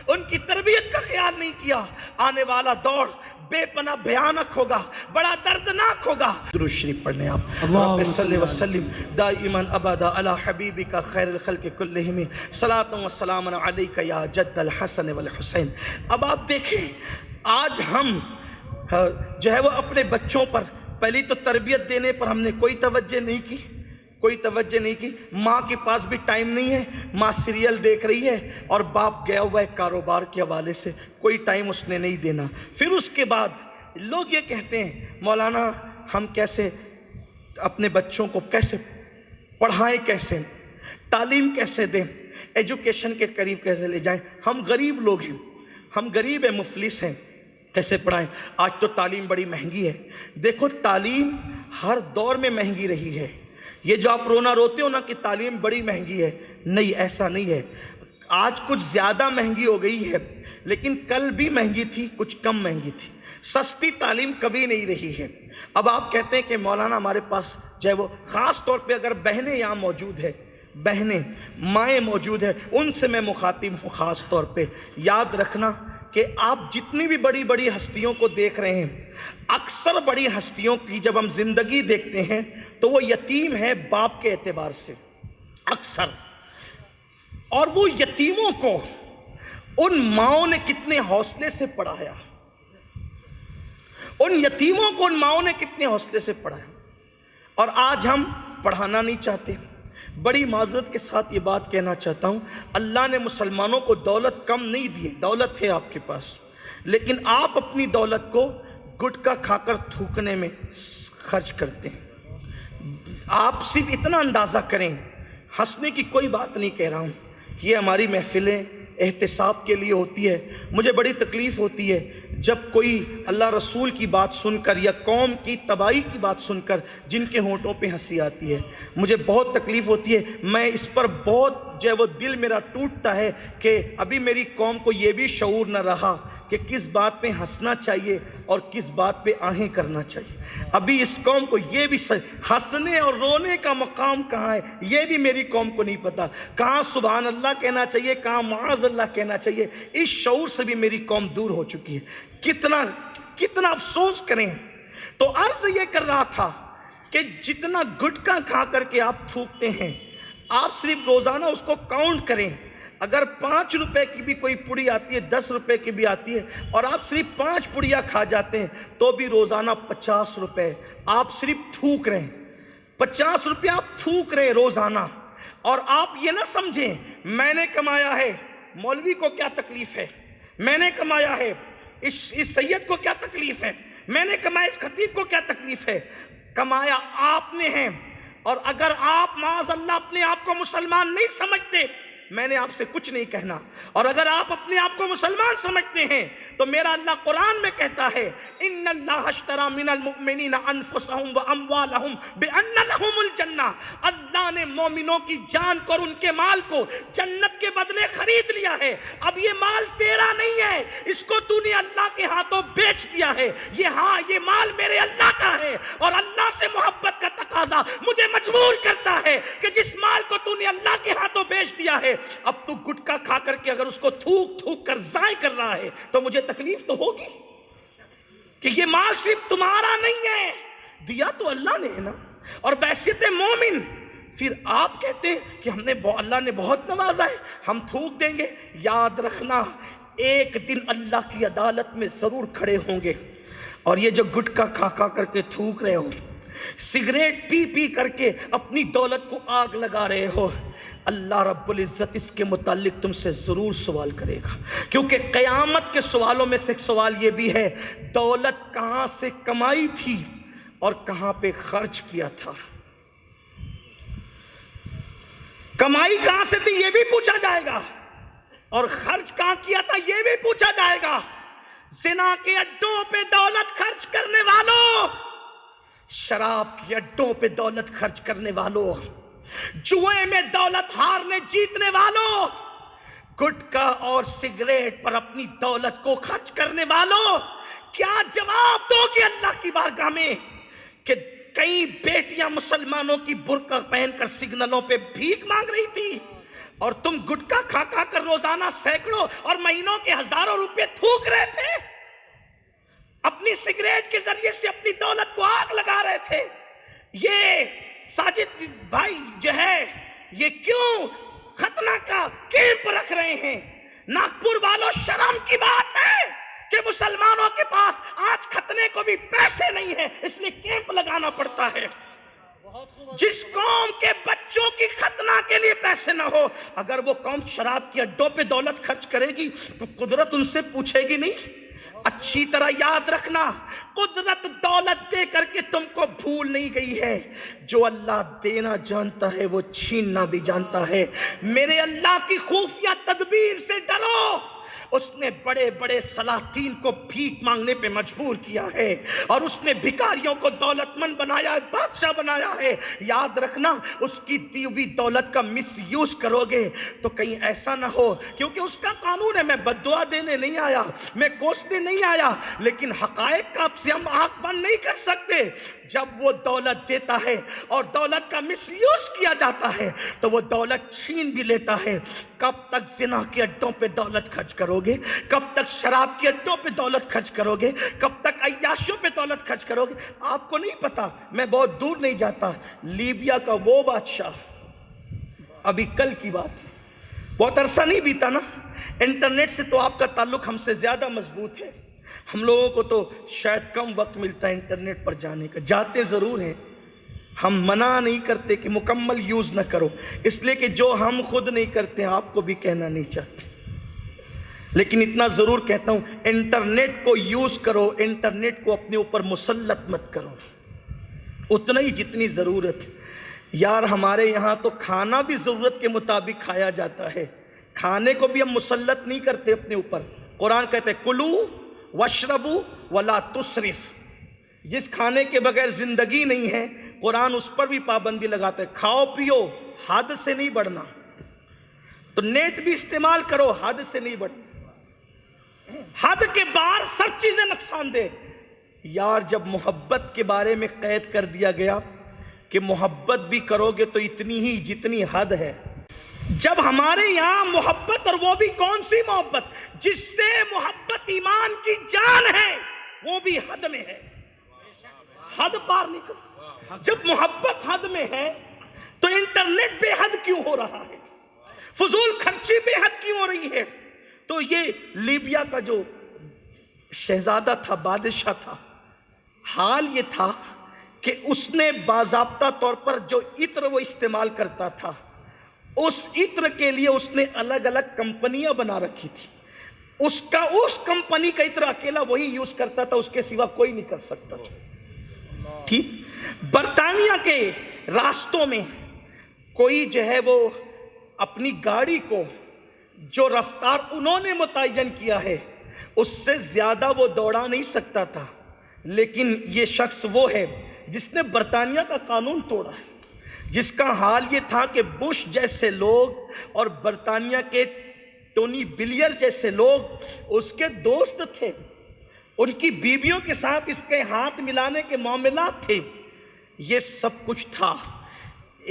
ان کی تربیت کا خیال نہیں کیا، آنے والا دور بے پناہ بھیانک ہوگا، بڑا دردناک ہوگا. درود شریف پڑھنے آپ. رب صلی وسلم دائما ابدا علی حبیبک خیر الخلق کلہم صلاۃ و سلام علیک یا جد الحسن والحسین. اب آپ دیکھیں، آج ہم جو ہے وہ اپنے بچوں پر پہلی تو تربیت دینے پر ہم نے کوئی توجہ نہیں کی، کوئی توجہ نہیں کی. ماں کے پاس بھی ٹائم نہیں ہے، ماں سیریل دیکھ رہی ہے اور باپ گیا ہوا ہے کاروبار کے حوالے سے، کوئی ٹائم اس نے نہیں دینا. پھر اس کے بعد لوگ یہ کہتے ہیں مولانا ہم کیسے اپنے بچوں کو کیسے پڑھائیں، کیسے تعلیم کیسے دیں، ایجوکیشن کے قریب کیسے لے جائیں. ہم غریب لوگ ہیں، ہم غریب ہیں، مفلس ہیں، کیسے پڑھائیں؟ آج تو تعلیم بڑی مہنگی ہے. دیکھو تعلیم ہر دور میں مہنگی رہی ہے. یہ جو آپ رونا روتے ہو نا کہ تعلیم بڑی مہنگی ہے، نہیں، ایسا نہیں ہے. آج کچھ زیادہ مہنگی ہو گئی ہے، لیکن کل بھی مہنگی تھی، کچھ کم مہنگی تھی. سستی تعلیم کبھی نہیں رہی ہے. اب آپ کہتے ہیں کہ مولانا ہمارے پاس جو ہے وہ خاص طور پہ اگر بہنیں یہاں موجود ہے، بہنیں مائیں موجود ہے، ان سے میں مخاطب ہوں خاص طور پہ. یاد رکھنا کہ آپ جتنی بھی بڑی بڑی ہستیوں کو دیکھ رہے ہیں، اکثر بڑی ہستیوں کی جب ہم زندگی دیکھتے ہیں تو وہ یتیم ہے باپ کے اعتبار سے اکثر. اور وہ یتیموں کو ان ماؤں نے کتنے حوصلے سے پڑھایا، ان یتیموں کو ان ماؤں نے کتنے حوصلے سے پڑھایا. اور آج ہم پڑھانا نہیں چاہتے. بڑی معذرت کے ساتھ یہ بات کہنا چاہتا ہوں، اللہ نے مسلمانوں کو دولت کم نہیں دی، دولت ہے آپ کے پاس، لیکن آپ اپنی دولت کو گٹکا کھا کر تھوکنے میں خرچ کرتے ہیں. آپ صرف اتنا اندازہ کریں، ہنسنے کی کوئی بات نہیں کہہ رہا ہوں، یہ ہماری محفلیں احتساب کے لیے ہوتی ہے. مجھے بڑی تکلیف ہوتی ہے جب کوئی اللہ رسول کی بات سن کر یا قوم کی تباہی کی بات سن کر جن کے ہونٹوں پہ ہنسی آتی ہے، مجھے بہت تکلیف ہوتی ہے. میں اس پر بہت جو ہے وہ دل میرا ٹوٹتا ہے کہ ابھی میری قوم کو یہ بھی شعور نہ رہا کہ کس بات پہ ہنسنا چاہیے اور کس بات پہ آہیں کرنا چاہیے. ابھی اس قوم کو یہ بھی ہنسنے اور رونے کا مقام کہاں ہے یہ بھی میری قوم کو نہیں پتا. کہاں سبحان اللہ کہنا چاہیے، کہاں معاذ اللہ کہنا چاہیے، اس شعور سے بھی میری قوم دور ہو چکی ہے. کتنا افسوس کریں. تو عرض یہ کر رہا تھا کہ جتنا گٹکا کھا کر کے آپ تھوکتے ہیں، آپ صرف روزانہ اس کو کاؤنٹ کریں. اگر 5 روپے کی بھی کوئی پڑی آتی ہے، 10 روپے کی بھی آتی ہے، اور آپ صرف 5 پڑیاں کھا جاتے ہیں تو بھی روزانہ 50 روپے آپ صرف تھوک رہے ہیں. 50 روپے آپ تھوک رہے ہیں روزانہ. اور آپ یہ نہ سمجھیں میں نے کمایا ہے، مولوی کو کیا تکلیف ہے، میں نے کمایا ہے، اس سید کو کیا تکلیف ہے، میں نے کمایا، اس خطیب کو کیا تکلیف ہے. کمایا آپ نے ہے. اور اگر آپ معاذ اللہ اپنے آپ کو مسلمان نہیں سمجھتے، میں نے آپ سے کچھ نہیں کہنا. اور اگر آپ اپنے آپ کو مسلمان سمجھتے ہیں تو میرا اللہ قرآن میں کہتا ہے ان اللہ اشتری من المؤمنین انفسهم واموالهم بان لهم الجنہ. اللہ نے مومنوں کی جان کو اور ان کے مال کو جنت کے بدلے خرید لیا ہے، اب یہ مال تیرا نہیں ہے، اس کو تو نے اللہ کے ہاتھوں بیچ دیا ہے، یہ مال میرے اللہ کا ہے، اور اللہ سے محبت کا تقاضا مجھے مجبور کرتا ہے کہ جس مال کو تو نے اللہ کے ہاتھوں بیچ دیا ہے، اب تو گٹکا کھا کر کے اگر اس کو تھوک تھوک کر ضائع کر رہا ہے تو مجھے تکلیف تو ہوگی کہ یہ مال صرف تمہارا نہیں ہے، دیا تو اللہ نے ہے نا۔ اور بحیثیت مومن پھر آپ کہتے ہیں کہ اللہ نے بہت نوازا ہے، ہم تھوک دیں گے۔ یاد رکھنا ایک دن اللہ کی عدالت میں ضرور کھڑے ہوں گے، اور یہ جو گٹکا کھا کھا کر کے تھوک رہے ہو، سگریٹ پی پی کر کے اپنی دولت کو آگ لگا رہے ہو، اللہ رب العزت اس کے متعلق تم سے ضرور سوال کرے گا، کیونکہ قیامت کے سوالوں میں سے ایک سوال یہ بھی ہے، دولت کہاں سے کمائی تھی اور کہاں پہ خرچ کیا تھا؟ کمائی کہاں سے تھی یہ بھی پوچھا جائے گا، اور خرچ کہاں کیا تھا یہ بھی پوچھا جائے گا۔ زنا کے اڈوں پہ دولت خرچ کرنے والوں، شراب کے اڈوں پہ دولت خرچ کرنے والوں، جوئے میں دولت ہارنے جیتنے والوں، گٹکا اور سگریٹ پر اپنی دولت کو خرچ کرنے والوں، کیا جواب دو گے اللہ کی بارگاہ میں کہ کئی بیٹیاں مسلمانوں کی برقع پہن کر سگنلوں پہ بھیک مانگ رہی تھی، اور تم گٹکا کھا کھا کر روزانہ سینکڑوں اور مہینوں کے ہزاروں روپے تھوک رہے تھے، اپنی سگریٹ کے ذریعے سے اپنی دولت کو آگ لگا رہے تھے۔ یہ ساجد بھائی جو ہے یہ کیوں ختنہ کا کیمپ رکھ رہے ہیں؟ ناگپور والوں، شرم کی بات ہے کہ مسلمانوں کے پاس آج ختنے کو بھی پیسے نہیں ہیں، اس لیے کیمپ لگانا پڑتا ہے۔ جس قوم کے بچوں کی ختنہ کے لیے پیسے نہ ہو، اگر وہ قوم شراب کے اڈوں پہ دولت خرچ کرے گی تو قدرت ان سے پوچھے گی نہیں؟ اچھی طرح یاد رکھنا، قدرت دولت دے کر کے تم کو بھول نہیں گئی ہے، جو اللہ دینا جانتا ہے وہ چھیننا بھی جانتا ہے۔ میرے اللہ کی خفیہ تدبیر سے ڈرو، اس نے بڑے بڑے سلاطین کو بھیک مانگنے پہ مجبور کیا ہے، اور اس نے بھکاریوں کو دولت مند بنایا ہے، بادشاہ بنایا ہے۔ یاد رکھنا اس کی دی ہوئی دولت کا مس یوز کرو گے تو کہیں ایسا نہ ہو، کیونکہ اس کا قانون ہے۔ میں بد دعا دینے نہیں آیا، میں کوسنے نہیں آیا، لیکن حقائق کا سے ہم آنکھ بند نہیں کر سکتے۔ جب وہ دولت دیتا ہے اور دولت کا مس یوز کیا جاتا ہے تو وہ دولت چھین بھی لیتا ہے۔ کب تک زنا کے اڈوں پہ دولت خرچ کرو گے؟ کب تک شراب کے اڈوں پہ دولت خرچ کرو گے؟ کب تک عیاشوں پہ دولت خرچ کرو گے؟ آپ کو نہیں پتا، میں بہت دور نہیں جاتا، لیبیا کا وہ بادشاہ، ابھی کل کی بات ہے، بہت عرصہ نہیں بیتا نا، انٹرنیٹ سے تو آپ کا تعلق ہم سے زیادہ مضبوط ہے، ہم لوگوں کو تو شاید کم وقت ملتا ہے انٹرنیٹ پر جانے کا، جاتے ضرور ہیں، ہم منع نہیں کرتے کہ مکمل یوز نہ کرو، اس لیے کہ جو ہم خود نہیں کرتے آپ کو بھی کہنا نہیں چاہتے، لیکن اتنا ضرور کہتا ہوں، انٹرنیٹ کو یوز کرو، انٹرنیٹ کو اپنے اوپر مسلط مت کرو، اتنا ہی جتنی ضرورت۔ یار ہمارے یہاں تو کھانا بھی ضرورت کے مطابق کھایا جاتا ہے، کھانے کو بھی ہم مسلط نہیں کرتے اپنے اوپر۔ قرآن کہتے ہیں کلو واشربو ولا تسرف، جس کھانے کے بغیر زندگی نہیں ہے قرآن اس پر بھی پابندی لگاتا ہے، کھاؤ پیو، حد سے نہیں بڑھنا۔ تو نیٹ بھی استعمال کرو، حد سے نہیں بڑھنا، حد کے باہر سب چیزیں نقصان دہ۔ یار جب محبت کے بارے میں قید کر دیا گیا کہ محبت بھی کرو گے تو اتنی ہی جتنی حد ہے، جب ہمارے یہاں محبت، اور وہ بھی کون سی محبت جس سے محبت ایمان کی جان ہے، وہ بھی حد میں ہے، حد پار نہیں کر سکتا۔ جب محبت حد میں ہے تو انٹرنیٹ بے حد کیوں ہو رہا ہے، فضول خرچی بے حد کیوں ہو رہی ہے؟ تو یہ لیبیا کا جو شہزادہ تھا، بادشاہ تھا، حال یہ تھا کہ اس نے باضابطہ طور پر جو عطر وہ استعمال کرتا تھا، اس عطر کے لیے اس نے الگ الگ کمپنیاں بنا رکھی تھی، اس کمپنی کا عطر اکیلا وہی یوز کرتا تھا، اس کے سوا کوئی نہیں کر سکتا تھا۔ ٹھیک، برطانیہ کے راستوں میں کوئی جو ہے وہ اپنی گاڑی کو جو رفتار انہوں نے متعین کیا ہے اس سے زیادہ وہ دوڑا نہیں سکتا تھا، لیکن یہ شخص وہ ہے جس نے برطانیہ کا قانون توڑا ہے، جس کا حال یہ تھا کہ بش جیسے لوگ اور برطانیہ کے ٹونی بلیئر جیسے لوگ اس کے دوست تھے، ان کی بیویوں کے ساتھ اس کے ہاتھ ملانے کے معاملات تھے، یہ سب کچھ تھا۔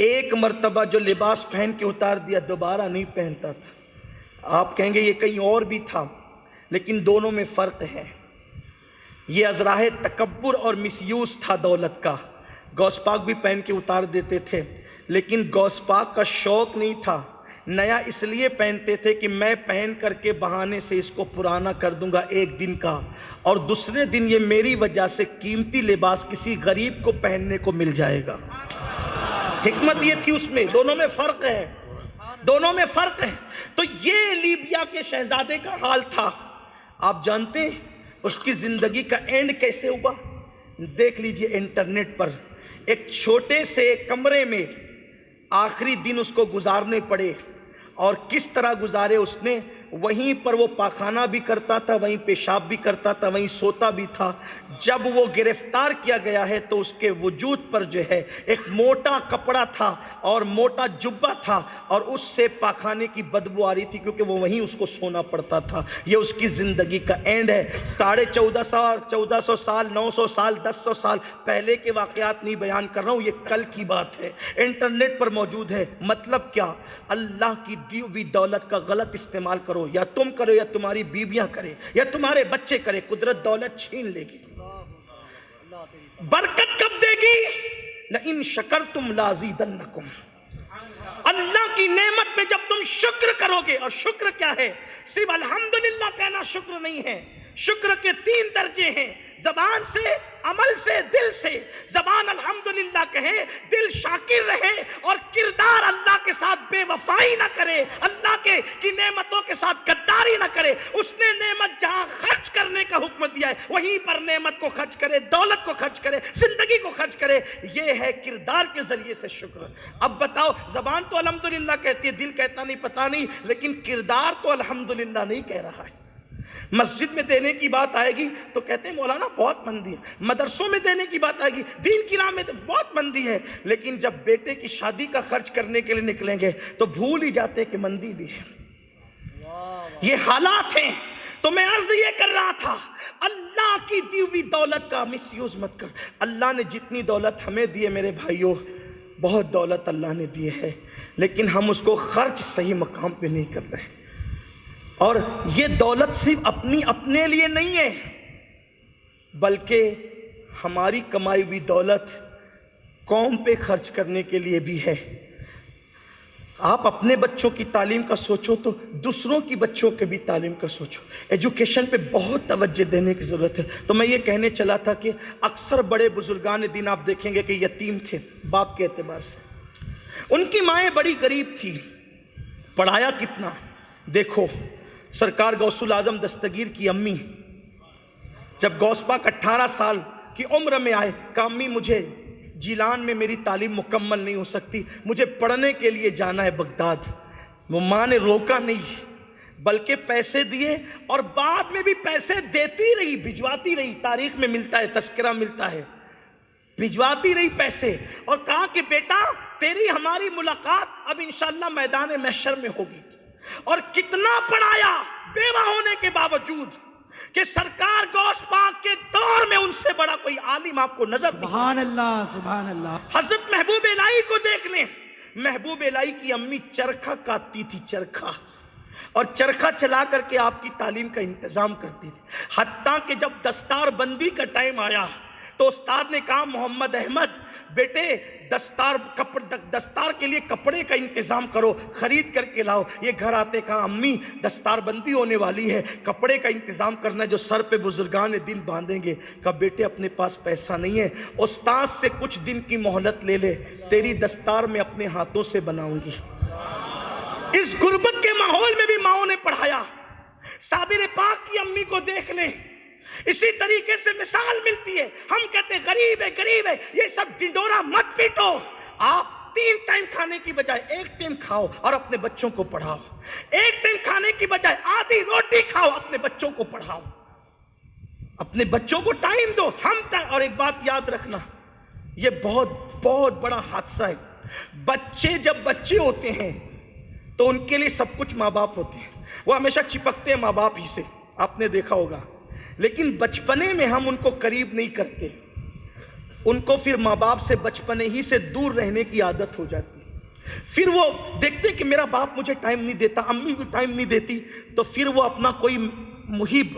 ایک مرتبہ جو لباس پہن کے اتار دیا دوبارہ نہیں پہنتا تھا۔ آپ کہیں گے یہ کہیں اور بھی تھا، لیکن دونوں میں فرق ہے۔ یہ ازراہ تکبر اور مس یوز تھا دولت کا۔ غوث پاک بھی پہن کے اتار دیتے تھے، لیکن غوث پاک کا شوق نہیں تھا، نیا اس لیے پہنتے تھے کہ میں پہن کر کے بہانے سے اس کو پرانا کر دوں گا ایک دن کا، اور دوسرے دن یہ میری وجہ سے قیمتی لباس کسی غریب کو پہننے کو مل جائے گا۔ حکمت یہ تھی اس میں، دونوں میں فرق ہے، دونوں میں فرق ہے۔ تو یہ لیبیا کے شہزادے کا حال تھا۔ آپ جانتے ہیں اس کی زندگی کا اینڈ کیسے ہوا؟ دیکھ لیجئے انٹرنیٹ پر، ایک چھوٹے سے کمرے میں آخری دن اس کو گزارنے پڑے، اور کس طرح گزارے اس نے؟ وہیں پر وہ پاخانہ بھی کرتا تھا، وہیں پیشاب بھی کرتا تھا، وہیں سوتا بھی تھا۔ جب وہ گرفتار کیا گیا ہے تو اس کے وجود پر جو ہے ایک موٹا کپڑا تھا اور موٹا جبہ تھا، اور اس سے پاخانے کی بدبو آ رہی تھی، کیونکہ وہ وہیں اس کو سونا پڑتا تھا۔ یہ اس کی زندگی کا اینڈ ہے۔ 1450 سال 900 سال 1000 سال پہلے کے واقعات نہیں بیان کر رہا ہوں، یہ کل کی بات ہے، انٹرنیٹ پر موجود ہے۔ مطلب کیا؟ اللہ کی دی ہوئی دولت کا غلط استعمال کرو، یا تم کرو یا تمہاری بیویاں کرے یا تمہارے بچے کرے، قدرت دولت چھین لے گی۔ برکت کب دے گی؟ لَإِن شَكَرْتُمْ لَأَزِيدَنَّكُمْ۔ اللہ کی نعمت پہ جب تم شکر کرو گے، اور شکر کیا ہے؟ صرف الحمدللہ کہنا شکر نہیں ہے، شکر کے 3 درجے ہیں، زبان سے، عمل سے، دل سے۔ زبان الحمدللہ کہے، دل شاکر رہے، اور کردار اللہ کے ساتھ بے وفائی نہ کرے، اللہ کی نعمتوں کے ساتھ غداری نہ کرے۔ اس نے نعمت جہاں خرچ کرنے کا حکم دیا ہے وہیں پر نعمت کو خرچ کرے، دولت کو خرچ کرے، زندگی کو خرچ کرے۔ یہ ہے کردار کے ذریعے سے شکر۔ اب بتاؤ، زبان تو الحمدللہ کہتی ہے، دل کہتا نہیں پتہ نہیں، لیکن کردار تو الحمدللہ نہیں کہہ رہا ہے۔ مسجد میں دینے کی بات آئے گی تو کہتے ہیں مولانا بہت مندی ہے، مدرسوں میں دینے کی بات آئے گی، دین کی راہ میں بہت مندی ہے، لیکن جب بیٹے کی شادی کا خرچ کرنے کے لیے نکلیں گے تو بھول ہی جاتے کہ مندی بھی ہے۔ یہ حالات ہیں۔ تو میں عرض یہ کر رہا تھا، اللہ کی دی ہوئی دولت کا مس یوز مت کر۔ اللہ نے جتنی دولت ہمیں دی ہے میرے بھائیوں، بہت دولت اللہ نے دی ہے، لیکن ہم اس کو خرچ صحیح مقام پہ نہیں کر رہے ہیں۔ اور یہ دولت صرف اپنے لیے نہیں ہے، بلکہ ہماری کمائی ہوئی دولت قوم پہ خرچ کرنے کے لیے بھی ہے۔ آپ اپنے بچوں کی تعلیم کا سوچو تو دوسروں کی بچوں کے بھی تعلیم کا سوچو۔ ایجوکیشن پہ بہت توجہ دینے کی ضرورت ہے۔ تو میں یہ کہنے چلا تھا کہ اکثر بڑے بزرگان دین آپ دیکھیں گے کہ یتیم تھے باپ کے اعتبار سے، ان کی مائیں بڑی غریب تھی، پڑھایا کتنا؟ دیکھو سرکار غوث العظم دستگیر کی امی جب غوث پاک 18 سال کی عمر میں آئے، کہا امی مجھے جیلان میں میری تعلیم مکمل نہیں ہو سکتی، مجھے پڑھنے کے لیے جانا ہے بغداد۔ وہ ماں نے روکا نہیں، بلکہ پیسے دیے، اور بعد میں بھی پیسے دیتی رہی، بھجواتی رہی۔ تاریخ میں ملتا ہے، تذکرہ ملتا ہے، بھجواتی رہی پیسے، اور کہا کہ بیٹا تیری ہماری ملاقات اب انشاءاللہ میدان محشر میں ہوگی۔ اور کتنا پڑھایا بیوہ ہونے کے باوجود، کہ سرکار غوث پاک کے دور میں ان سے بڑا کوئی عالم آپ کو نظر نہیں۔ سبحان اللہ، سبحان اللہ۔ حضرت محبوب الہی کو دیکھ لیں، محبوب الہی کی امی چرخہ کاٹتی تھی، چرخہ، اور چرخہ چلا کر کے آپ کی تعلیم کا انتظام کرتی تھی۔ حتیٰ کہ جب دستار بندی کا ٹائم آیا تو استاد نے کہا محمد احمد بیٹے دستار کے لیے کپڑے کا انتظام کرو، خرید کر کے لاؤ۔ یہ گھر آتے کہا امی دستار بندی ہونے والی ہے، کپڑے کا انتظام کرنا ہے جو سر پہ بزرگان دین باندھیں گے۔ کہا بیٹے اپنے پاس پیسہ نہیں ہے، استاد سے کچھ دن کی مہلت لے لے، تیری دستار میں اپنے ہاتھوں سے بناؤں گی۔ اس غربت کے ماحول میں بھی ماؤں نے پڑھایا۔ صابر پاک کی امی کو دیکھ لیں، اسی طریقے سے مثال ملتی ہے۔ ہم کہتے ہیں غریب ہے غریب ہے، یہ سب ڈنڈورا مت پیٹو۔ آپ 3 ٹائم کھانے کی بجائے 1 ٹائم کھاؤ اور اپنے بچوں کو پڑھاؤ۔ 1 ٹائم کھانے کی بجائے آدھی روٹی کھاؤ، اپنے بچوں کو پڑھاؤ، اپنے بچوں کو ٹائم دو۔ اور ایک بات یاد رکھنا، یہ بہت بہت بڑا حادثہ ہے۔ بچے جب بچے ہوتے ہیں تو ان کے لیے سب کچھ ماں باپ ہوتے ہیں، وہ ہمیشہ چپکتے ہیں ماں باپ ہی سے، آپ نے دیکھا ہوگا، لیکن بچپنے میں ہم ان کو قریب نہیں کرتے، ان کو پھر ماں باپ سے بچپنے ہی سے دور رہنے کی عادت ہو جاتی ہے۔ پھر وہ دیکھتے کہ میرا باپ مجھے ٹائم نہیں دیتا، امی بھی ٹائم نہیں دیتی، تو پھر وہ اپنا کوئی محب،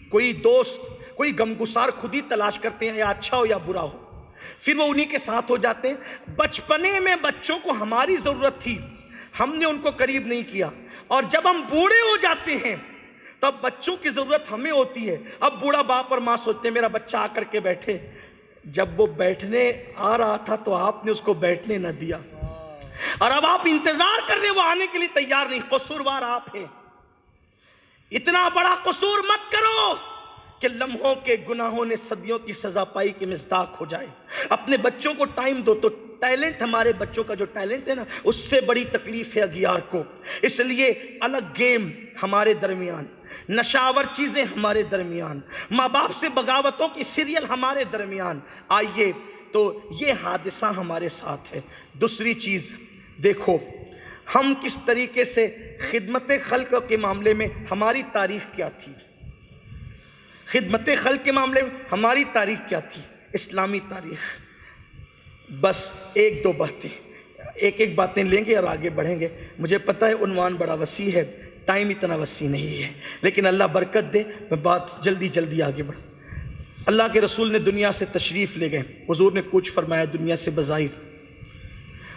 کوئی دوست، کوئی غمگسار خود ہی تلاش کرتے ہیں، یا اچھا ہو یا برا ہو، پھر وہ انہی کے ساتھ ہو جاتے ہیں۔ بچپنے میں بچوں کو ہماری ضرورت تھی، ہم نے ان کو قریب نہیں کیا، اور جب ہم بوڑھے ہو جاتے ہیں تب بچوں کی ضرورت ہمیں ہوتی ہے۔ اب بوڑھا باپ اور ماں سوچتے ہیں میرا بچہ آ کر کے بیٹھے، جب وہ بیٹھنے آ رہا تھا تو آپ نے اس کو بیٹھنے نہ دیا، اور اب آپ انتظار کر رہے وہ آنے کے لیے تیار نہیں، قصوروار آپ ہیں۔ اتنا بڑا قصور مت کرو کہ لمحوں کے گناہوں نے صدیوں کی سزا پائی کہ مصداق ہو جائے۔ اپنے بچوں کو ٹائم دو، تو ٹیلنٹ، ہمارے بچوں کا جو ٹیلنٹ ہے نا، اس سے بڑی تکلیف ہے اگیار کو، اس لیے الگ گیم ہمارے درمیان، نشاور چیزیں ہمارے درمیان، ماں باپ سے بغاوتوں کی سیریل ہمارے درمیان۔ آئیے تو یہ حادثہ ہمارے ساتھ ہے۔ دوسری چیز دیکھو ہم کس طریقے سے خدمت خلق کے معاملے میں ہماری تاریخ کیا تھی، خدمت خلق کے معاملے میں ہماری تاریخ کیا تھی، اسلامی تاریخ۔ بس ایک دو باتیں، ایک باتیں لیں گے اور آگے بڑھیں گے۔ مجھے پتہ ہے عنوان بڑا وسیع ہے، ٹائم اتنا وسیع نہیں ہے، لیکن اللہ برکت دے، میں بات جلدی آگے بڑھوں۔ اللہ کے رسول نے دنیا سے تشریف لے گئے، حضور نے کوچ فرمایا دنیا سے بظاہر،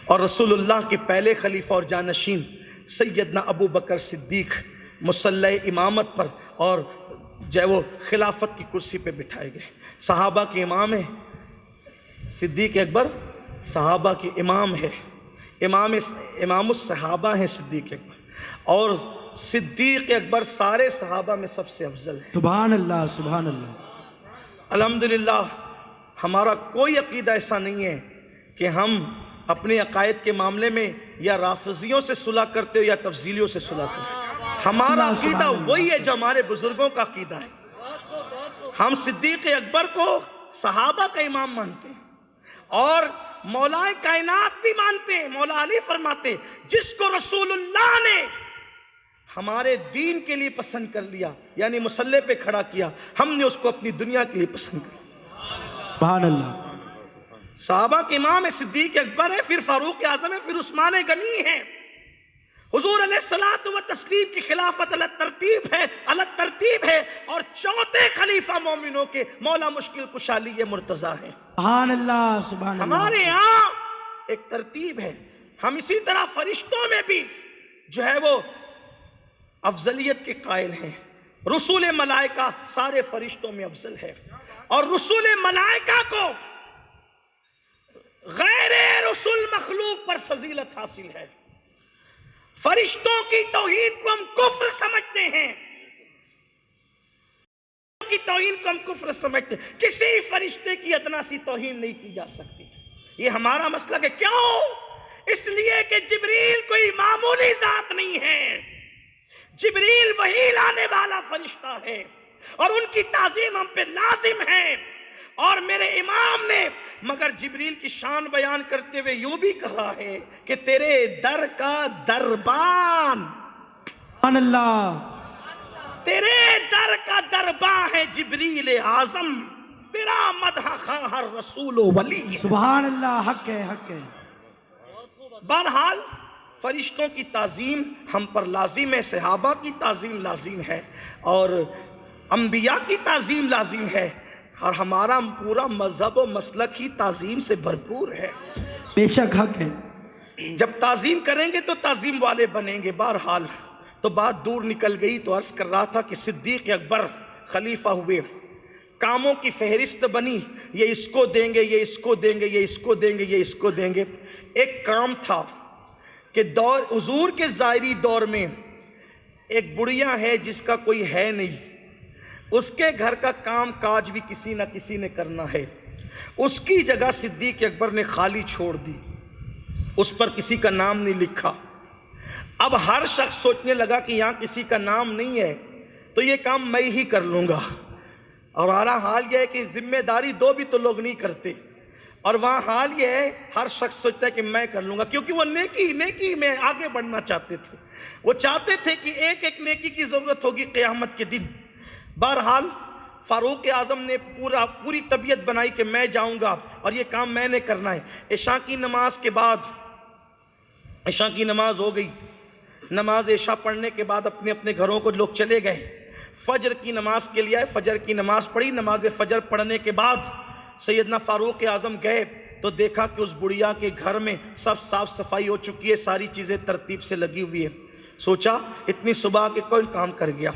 اور رسول اللہ کے پہلے خلیفہ اور جانشین سیدنا ابو بکر صدیق مصلی امامت پر اور جو ہے وہ خلافت کی کرسی پہ بٹھائے گئے۔ صحابہ کے امام ہیں، صدیق اکبر صحابہ کے امام ہے، امام الصحابہ ہیں صدیق اکبر، اور صدیق اکبر سارے صحابہ میں سب سے افضل ہے۔ سبحان اللہ، سبحان اللہ۔ الحمدللہ ہمارا کوئی عقیدہ ایسا نہیں ہے کہ ہم اپنے عقائد کے معاملے میں یا رافضیوں سے صلح کرتے ہو یا تفضیلیوں سے صلح کرتے ہو۔ ہمارا عقیدہ وہی ہے جو ہمارے بزرگوں کا عقیدہ ہے۔ ہم صدیق اکبر کو صحابہ کا امام مانتے ہیں، اور مولا کائنات بھی مانتے ہیں۔ مولا علی فرماتے ہیں جس کو رسول اللہ نے ہمارے دین کے لیے پسند کر لیا، یعنی مصلی پہ کھڑا کیا، ہم نے اس کو اپنی دنیا کے لیے پسند کیا۔ سبحان اللہ۔ صحابہ کے امام ہے، صدیق اکبر ہے، پھر فاروق اعظم ہے، پھر عثمان غنی ہے۔ حضور علیہ الصلوۃ والتسلیم کی خلافت الگ ترتیب ہے، اور چوتھے خلیفہ مومنوں کے مولا مشکل کشا علی مرتضیٰ ہیں۔ سبحان اللہ، سبحان اللہ۔ ہمارے یہاں ایک ترتیب ہے۔ ہم اسی طرح فرشتوں میں بھی جو ہے وہ افضلیت کے قائل ہیں۔ رسول ملائکہ سارے فرشتوں میں افضل ہے، اور رسول ملائکہ کو غیر رسول مخلوق پر فضیلت حاصل ہے۔ فرشتوں کی توہین کو ہم کفر سمجھتے ہیں، کی توہین کو ہم کفر سمجھتے ہیں۔ کسی فرشتے کی ادنا سی توہین نہیں کی جا سکتی، یہ ہمارا مسلک ہے۔ کیوں؟ اس لیے کہ جبریل کوئی معمولی ذات نہیں ہے، جبریل وحی لانے والا فرشتہ ہے، اور ان کی تعظیم ہم پہ لازم ہے۔ اور میرے امام نے مگر جبریل کی شان بیان کرتے ہوئے یوں بھی کہا ہے کہ تیرے در کا دربان، سبحان اللہ، تیرے در کا درباں ہے جبریل اعظم، تیرا مدح خواہ ہر رسول و ولی۔ سبحان اللہ، حق ہے، حق ہے۔ بہرحال فرشتوں کی تعظیم ہم پر لازم ہے، صحابہ کی تعظیم لازم ہے، اور انبیاء کی تعظیم لازم ہے، اور ہمارا پورا مذہب و مسلک ہی تعظیم سے بھرپور ہے۔ بے شک حق ہے۔ جب تعظیم کریں گے تو تعظیم والے بنیں گے۔ بہرحال تو بات دور نکل گئی، تو عرض کر رہا تھا کہ صدیق اکبر خلیفہ ہوئے، کاموں کی فہرست بنی، یہ اس کو دیں گے، یہ اس کو دیں گے، یہ اس کو دیں گے، یہ اس کو دیں گے۔ ایک کام تھا کہ حضور کے ظاہری دور میں ایک بڑھیا ہے جس کا کوئی ہے نہیں، اس کے گھر کا کام کاج بھی کسی نہ کسی نے کرنا ہے، اس کی جگہ صدیق اکبر نے خالی چھوڑ دی، اس پر کسی کا نام نہیں لکھا۔ اب ہر شخص سوچنے لگا کہ یہاں کسی کا نام نہیں ہے تو یہ کام میں ہی کر لوں گا، اور ہمارا حال یہ ہے کہ ذمہ داری دو بھی تو لوگ نہیں کرتے۔ اور وہاں حال یہ ہے ہر شخص سوچتا ہے کہ میں کر لوں گا، کیونکہ وہ نیکی میں آگے بڑھنا چاہتے تھے، وہ چاہتے تھے کہ ایک ایک نیکی کی ضرورت ہوگی قیامت کے دن۔ بہرحال فاروق اعظم نے پوری طبیعت بنائی کہ میں جاؤں گا اور یہ کام میں نے کرنا ہے۔ عشاء کی نماز کے بعد، عشاء کی نماز ہو گئی، نماز عشاء پڑھنے کے بعد اپنے اپنے گھروں کو لوگ چلے گئے۔ فجر کی نماز کے لیے آئے، فجر کی نماز پڑھی، نماز فجر پڑھنے کے بعد سیدنا فاروق اعظم گئے تو دیکھا کہ اس بڑھیا کے گھر میں سب صاف صفائی ہو چکی ہے، ساری چیزیں ترتیب سے لگی ہوئی ہے۔ سوچا اتنی صبح کے کوئی کام کر گیا۔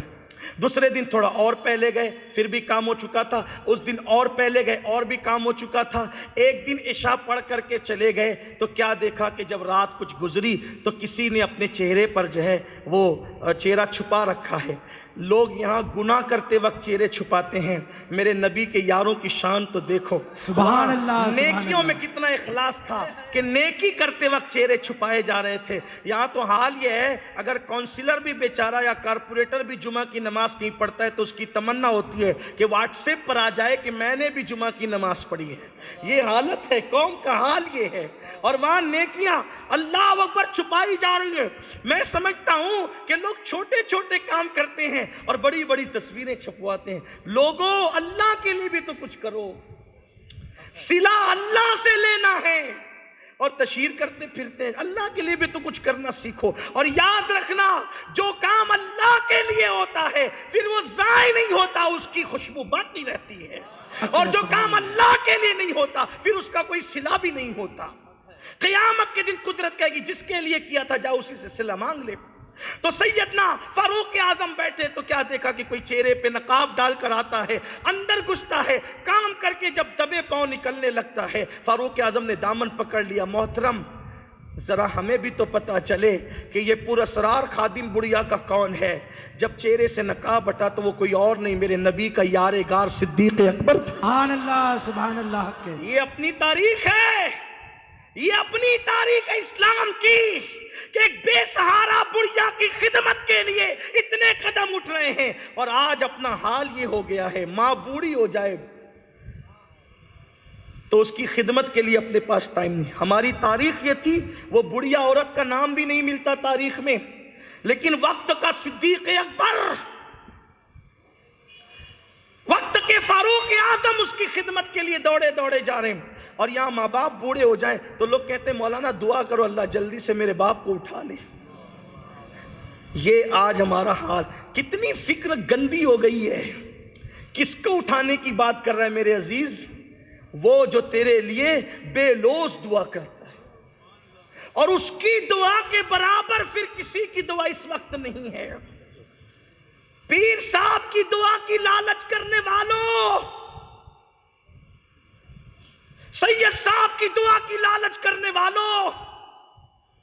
دوسرے دن تھوڑا اور پہلے گئے، پھر بھی کام ہو چکا تھا، اس دن اور پہلے گئے، اور بھی کام ہو چکا تھا۔ ایک دن عشاء پڑھ کر کے چلے گئے تو کیا دیکھا کہ جب رات کچھ گزری تو کسی نے اپنے چہرے پر جو ہے وہ چہرہ چھپا رکھا ہے۔ لوگ یہاں گناہ کرتے وقت چہرے چھپاتے ہیں، میرے نبی کے یاروں کی شان تو دیکھو، سبحان اللہ، نیکیوں میں کتنا اخلاص تھا کہ نیکی کرتے وقت چہرے چھپائے جا رہے تھے۔ یہاں تو حال یہ ہے اگر کونسلر بھی بیچارہ یا کارپوریٹر بھی جمعہ کی نماز نہیں پڑھتا ہے تو اس کی تمنا ہوتی ہے کہ واٹس ایپ پر آ جائے کہ میں نے بھی جمعہ کی نماز پڑھی ہے۔ یہ حالت ہے، قوم کا حال یہ ہے، اور وہاں نیکیاں اللہ اکبر چھپائی جا رہی ہیں۔ میں سمجھتا ہوں کہ لوگ چھوٹے چھوٹے کام کرتے ہیں اور بڑی بڑی تصویریں چھپواتے ہیں۔ لوگوں اللہ کے لیے بھی تو کچھ کرو، صلہ اللہ سے لینا ہے، اور تشہیر کرتے پھرتے ہیں، اللہ کے لیے بھی تو کچھ کرنا سیکھو۔ اور یاد رکھنا جو کام اللہ کے لیے ہوتا ہے پھر وہ ضائع نہیں ہوتا، اس کی خوشبو باقی رہتی ہے، اور جو کام اللہ کے لیے نہیں ہوتا پھر اس کا کوئی صلہ بھی نہیں ہوتا۔ قیامت کے دن قدرت کہے گی جس کے لیے کیا تھا جاؤ اسی سے صلہ مانگ لے۔ تو سیدنا فاروق اعظم بیٹھے تو کیا دیکھا کہ کوئی چہرے پہ نقاب ڈال کر آتا ہے، اندر گھستا ہے، کام کر کے جب دبے پاؤں نکلنے لگتا ہے فاروق اعظم نے دامن پکڑ لیا۔ محترم ذرا ہمیں بھی تو پتہ چلے کہ یہ پراسرار خادم بڑھیا کا کون ہے۔ جب چہرے سے نقاب ہٹا تو وہ کوئی اور نہیں، میرے نبی کا یار غار صدیق اکبر تھا۔ سبحان اللہ، سبحان اللہ، حق ہے۔ یہ اپنی تاریخ ہے، یہ اپنی تاریخ ہے اسلام کی کہ ایک بے سہارا بڑھیا کی خدمت کے لیے اتنے قدم اٹھ رہے ہیں، اور آج اپنا حال یہ ہو گیا ہے ماں بوڑھی ہو جائے تو اس کی خدمت کے لیے اپنے پاس ٹائم نہیں۔ ہماری تاریخ یہ تھی، وہ بڑھیا عورت کا نام بھی نہیں ملتا تاریخ میں، لیکن وقت کا صدیق اکبر، وقت کے فاروق اعظم اس کی خدمت کے لیے دوڑے دوڑے جا رہے ہیں۔ اور یہاں ماں باپ بوڑھے ہو جائیں تو لوگ کہتے ہیں مولانا دعا کرو اللہ جلدی سے میرے باپ کو اٹھا لے۔ یہ آج ہمارا حال، کتنی فکر گندی ہو گئی ہے۔ کس کو اٹھانے کی بات کر رہا ہے میرے عزیز؟ وہ جو تیرے لیے بے لوز دعا کرتا ہے، اور اس کی دعا کے برابر پھر کسی کی دعا اس وقت نہیں ہے۔ پیر صاحب کی دعا کی لالچ کرنے والوں، سید صاحب کی دعا کی لالچ کرنے والوں،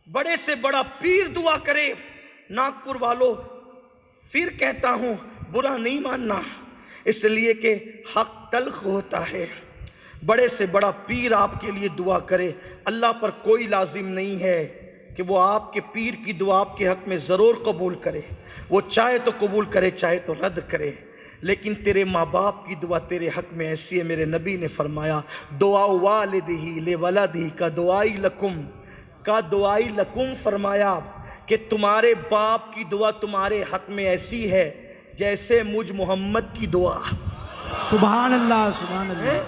بڑے سے بڑا پیر دعا کرے، ناگپور والوں پھر کہتا ہوں برا نہیں ماننا، اس لیے کہ حق تلخ ہوتا ہے۔ بڑے سے بڑا پیر آپ کے لیے دعا کرے، اللہ پر کوئی لازم نہیں ہے کہ وہ آپ کے پیر کی دعا آپ کے حق میں ضرور قبول کرے، وہ چاہے تو قبول کرے چاہے تو رد کرے، لیکن تیرے ماں باپ کی دعا تیرے حق میں ایسی ہے۔ میرے نبی نے فرمایا دعا والدہ لولدہ کا دعائی لکم، فرمایا کہ تمہارے باپ کی دعا تمہارے حق میں ایسی ہے جیسے مجھ محمد کی دعا۔ سبحان اللہ، سبحان اللہ۔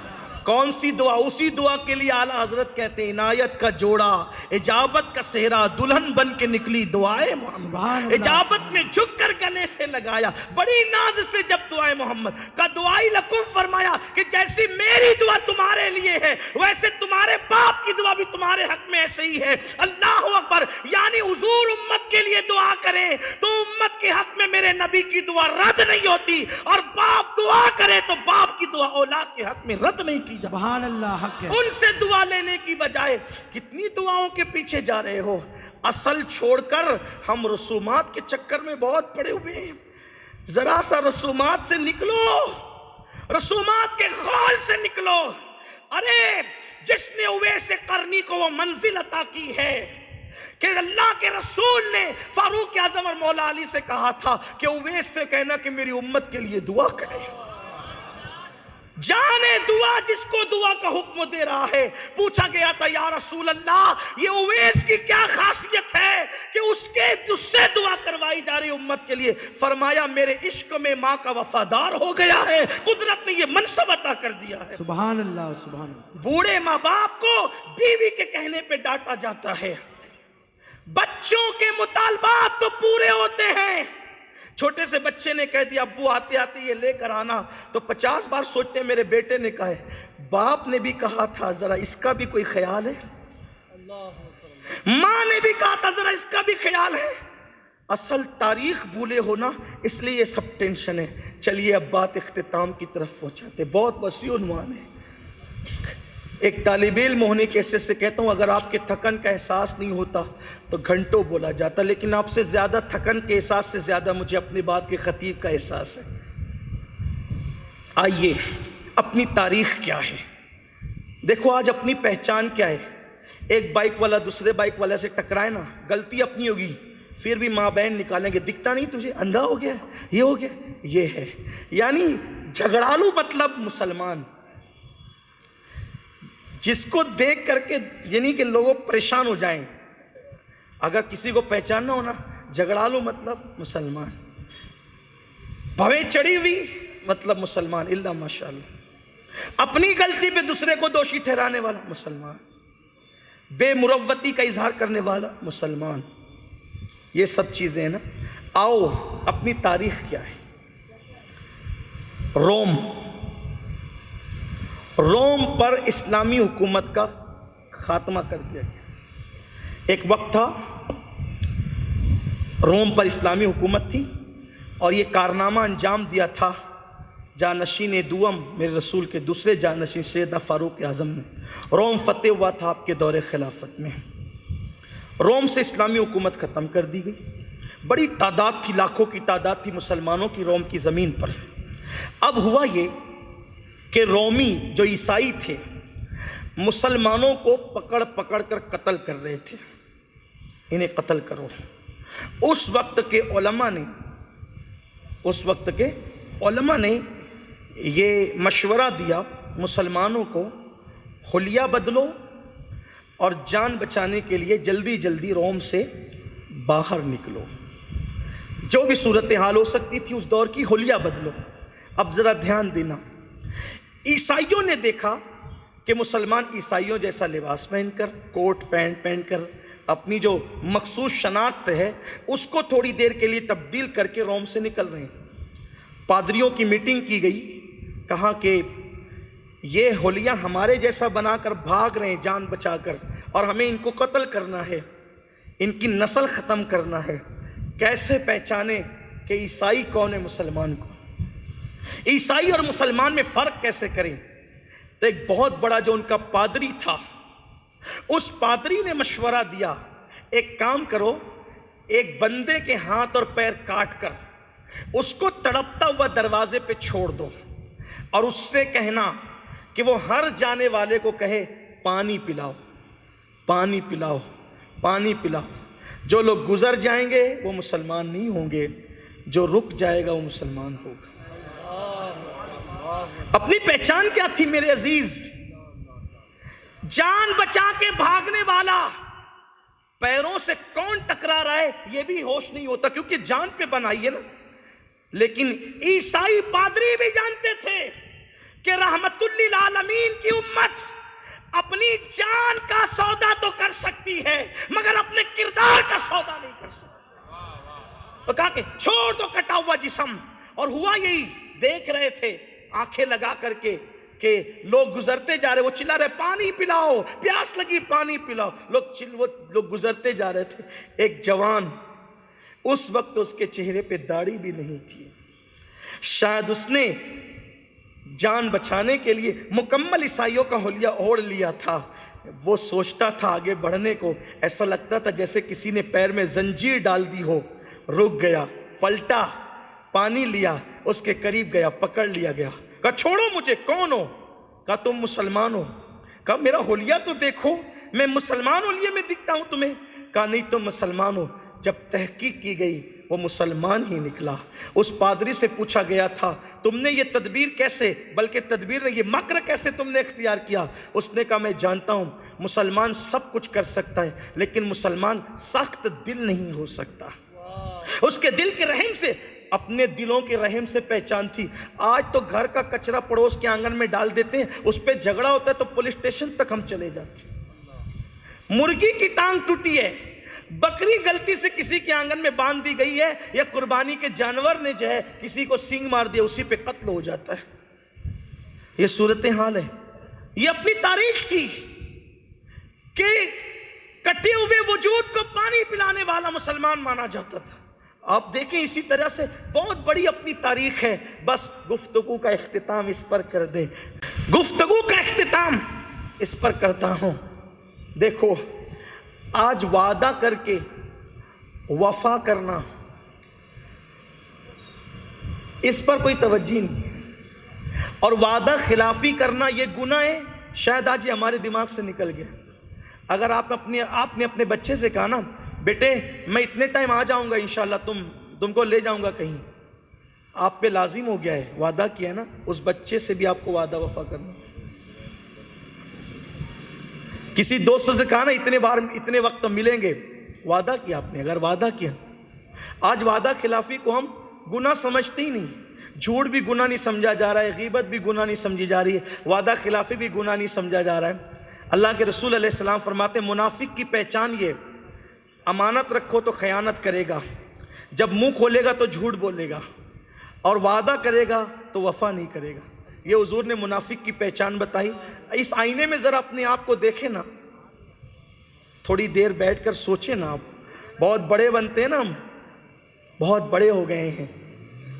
کون سی دعا؟ اسی دعا کے لیے اعلیٰ حضرت کہتے ہیں عنایت کا جوڑا، اجابت کا صحرا، دلہن بن کے نکلی دعائے محمد، اجابت میں جھک کر گلے سے لگایا، بڑی ناز سے جب دعائے محمد کا دعائی لکم فرمایا کہ جیسی میری دعا تمہارے لیے ہے ویسے تمہارے باپ کی دعا بھی تمہارے حق میں ایسے ہی ہے۔ اللہ اکبر، یعنی حضور امت کے لیے دعا کریں تو امت کے حق میں میرے نبی کی دعا رد نہیں ہوتی، اور باپ دعا کرے تو باپ کی دعا اولاد کے حق میں رد نہیں کی۔ سبحان اللہ، حق ہے۔ ان سے دعا لینے کی بجائے کتنی دعاؤں کے پیچھے جا رہے ہو، اصل چھوڑ کر ہم رسومات کے چکر میں بہت پڑے ہوئے ہیں۔ ذرا سا رسومات سے نکلو، رسومات کے خول سے نکلو۔ ارے جس نے اویس قرنی کو وہ منزل عطا کی ہے کہ اللہ کے رسول نے فاروق اعظم اور مولا علی سے کہا تھا کہ اویس سے کہنا کہ میری امت کے لیے دعا کرے۔ جانے دعا جس کو دعا کا حکم دے رہا ہے. پوچھا گیا تھا یا رسول اللہ یہ اویس کی کیا خاصیت ہے کہ اس سے دعا کروائی جا رہی امت کے لیے؟ فرمایا میرے عشق میں ماں کا وفادار ہو گیا ہے، قدرت نے یہ منصب عطا کر دیا ہے. سبحان اللہ سبحان اللہ. بوڑھے ماں باپ کو بیوی کے کہنے پہ ڈانٹا جاتا ہے، بچوں کے مطالبات تو پورے ہوتے ہیں. چھوٹے سے بچے نے کہہ دیا ابو آتے آتے یہ لے کر آنا، تو 50 بار سوچتے میرے بیٹے نے کہا ہے، باپ نے بھی کہا تھا ذرا اس کا بھی کوئی خیال ہے، ماں نے بھی کہا تھا ذرا اس کا بھی خیال ہے. اصل تاریخ بھولے ہونا، اس لیے یہ سب ٹینشن ہے. چلیے اب بات اختتام کی طرف پہنچاتے. بہت وسیع عنوان ہے. ایک طالب علم ہونے کے حیثیت سے کہتا ہوں اگر آپ کے تھکن کا احساس نہیں ہوتا تو گھنٹوں بولا جاتا، لیکن آپ سے زیادہ تھکن کے احساس سے زیادہ مجھے اپنی بات کے خطیب کا احساس ہے. آئیے اپنی تاریخ کیا ہے، دیکھو آج اپنی پہچان کیا ہے. ایک بائک والا دوسرے بائک والا سے ٹکرائے نا، غلطی اپنی ہوگی، پھر بھی ماں بہن نکالیں گے دکھتا نہیں تجھے، اندھا ہو گیا، یہ ہو گیا، یہ ہے. یعنی جھگڑالو مطلب مسلمان، جس کو دیکھ کر کے یعنی کہ لوگوں پریشان ہو جائیں. اگر کسی کو پہچاننا ہونا جھگڑالو مطلب مسلمان، بھویں چڑھی ہوئی مطلب مسلمان، اللہ ماشاءاللہ. اپنی غلطی پہ دوسرے کو دوشی ٹھہرانے والا مسلمان، بے مروتی کا اظہار کرنے والا مسلمان. یہ سب چیزیں ہیں نا. آؤ اپنی تاریخ کیا ہے. روم پر اسلامی حکومت کا خاتمہ کر دیا گیا. ایک وقت تھا روم پر اسلامی حکومت تھی اور یہ کارنامہ انجام دیا تھا جانشین دوم میرے رسول کے دوسرے جانشین سیدنا فاروق اعظم نے. روم فتح ہوا تھا آپ کے دور خلافت میں. روم سے اسلامی حکومت ختم کر دی گئی. بڑی تعداد تھی، لاکھوں کی تعداد تھی مسلمانوں کی روم کی زمین پر. اب ہوا یہ کہ رومی جو عیسائی تھے مسلمانوں کو پکڑ پکڑ کر قتل کر رہے تھے. انہیں قتل کرو. اس وقت کے علماء نے یہ مشورہ دیا مسلمانوں کو حلیہ بدلو اور جان بچانے کے لیے جلدی جلدی روم سے باہر نکلو. جو بھی صورتحال ہو سکتی تھی اس دور کی، حلیہ بدلو. اب ذرا دھیان دینا، عیسائیوں نے دیکھا کہ مسلمان عیسائیوں جیسا لباس پہن کر، کوٹ پینٹ پہن کر اپنی جو مخصوص شناخت ہے اس کو تھوڑی دیر کے لیے تبدیل کر کے روم سے نکل رہے ہیں. پادریوں کی میٹنگ کی گئی، کہا کہ یہ حلیہ ہمارے جیسا بنا کر بھاگ رہے ہیں جان بچا کر، اور ہمیں ان کو قتل کرنا ہے، ان کی نسل ختم کرنا ہے. کیسے پہچانے کہ عیسائی کون ہے مسلمان کو؟ عیسائی اور مسلمان میں فرق کیسے کریں؟ تو ایک بہت بڑا جو ان کا پادری تھا، اس پادری نے مشورہ دیا ایک کام کرو، ایک بندے کے ہاتھ اور پیر کاٹ کر اس کو تڑپتا ہوا دروازے پہ چھوڑ دو اور اس سے کہنا کہ وہ ہر جانے والے کو کہے پانی پلاؤ، پانی پلاؤ، پانی پلاؤ. جو لوگ گزر جائیں گے وہ مسلمان نہیں ہوں گے، جو رک جائے گا وہ مسلمان ہوگا. اپنی پہچان کیا تھی میرے عزیز؟ جان بچا کے بھاگنے والا پیروں سے کون ٹکرا رہا ہے یہ بھی ہوش نہیں ہوتا، کیونکہ جان پہ بنائی ہے نا. لیکن عیسائی پادری بھی جانتے تھے کہ رحمت للعالمین کی امت اپنی جان کا سودا تو کر سکتی ہے مگر اپنے کردار کا سودا نہیں کر سکتی. تو کہا کہ چھوڑ دو کٹا ہوا جسم. اور ہوا یہی، دیکھ رہے تھے آنکھیں لگا کر کے کہ لوگ گزرتے جا رہے، وہ چلا رہے پانی پلاؤ، پیاس لگی پانی پلاؤ. لوگ گزرتے جا رہے تھے. ایک جوان، اس وقت اس کے چہرے پہ داڑھی بھی نہیں تھی، شاید اس نے جان بچانے کے لیے مکمل عیسائیوں کا حلیہ اوڑھ لیا تھا. وہ سوچتا تھا آگے بڑھنے کو، ایسا لگتا تھا جیسے کسی نے پیر میں زنجیر ڈال دی ہو. رک گیا، پلٹا، پانی لیا، اس کے قریب گیا، پکڑ لیا گیا. کہا چھوڑو مجھے، کون ہو؟ کہا تم مسلمان ہو. کہا میرا حلیہ تو دیکھو، میں مسلمان حلیے میں دکھتا ہوں تمہیں. کہا نہیں تم مسلمان ہو. جب تحقیق کی گئی وہ مسلمان ہی نکلا۔ اس پادری سے پوچھا گیا تھا تم نے یہ تدبیر کیسے، بلکہ تدبیر نے یہ مکر کیسے تم نے اختیار کیا؟ اس نے کہا میں جانتا ہوں مسلمان سب کچھ کر سکتا ہے لیکن مسلمان سخت دل نہیں ہو سکتا۔ اس کے دل کے رحم سے، اپنے دلوں کے رحم سے پہچان تھی۔ آج تو گھر کا کچرا پڑوس کے آنگن میں ڈال دیتے ہیں، اس پہ جھگڑا ہوتا ہے تو پولیس اسٹیشن تک ہم چلے جاتے ہیں۔ مرغی کی ٹانگ ٹوٹی ہے، بکری غلطی سے کسی کے آنگن میں باندھ دی گئی ہے، یا قربانی کے جانور نے جو ہے کسی کو سینگ مار دیا، اسی پہ قتل ہو جاتا ہے۔ یہ صورتحال ہے۔ یہ اپنی تاریخ تھی کہ کٹے ہوئے وجود کو پانی پلانے والا مسلمان مانا جاتا تھا۔ آپ دیکھیں اسی طرح سے بہت بڑی اپنی تاریخ ہے۔ بس گفتگو کا اختتام اس پر کر دیں، گفتگو کا اختتام اس پر کرتا ہوں۔ دیکھو آج وعدہ کر کے وفا کرنا، اس پر کوئی توجہ نہیں، اور وعدہ خلافی کرنا یہ گناہ ہے۔ شاید آج یہ ہمارے دماغ سے نکل گیا۔ اگر آپ نے اپنے بچے سے کہا نا بیٹے میں اتنے ٹائم آ جاؤں گا انشاءاللہ، تم کو لے جاؤں گا کہیں، آپ پہ لازم ہو گیا ہے، وعدہ کیا ہے نا، اس بچے سے بھی آپ کو وعدہ وفا کرنا۔ کسی دوست سے کہا نا اتنے وقت ملیں گے، وعدہ کیا آپ نے، اگر وعدہ کیا۔ آج وعدہ خلافی کو ہم گناہ سمجھتے ہی نہیں، جھوٹ بھی گناہ نہیں سمجھا جا رہا ہے، غیبت بھی گناہ نہیں سمجھی جا رہی ہے، وعدہ خلافی بھی گناہ نہیں سمجھا جا رہا ہے۔ اللہ کے رسول علیہ السلام فرماتے ہیں منافق کی پہچان یہ، امانت رکھو تو خیانت کرے گا، جب منہ کھولے گا تو جھوٹ بولے گا، اور وعدہ کرے گا تو وفا نہیں کرے گا۔ یہ حضور نے منافق کی پہچان بتائی۔ اس آئینے میں ذرا اپنے آپ کو دیکھیں نا، تھوڑی دیر بیٹھ کر سوچیں نا۔ آپ بہت بڑے بنتے ہیں نا، ہم بہت بڑے ہو گئے ہیں،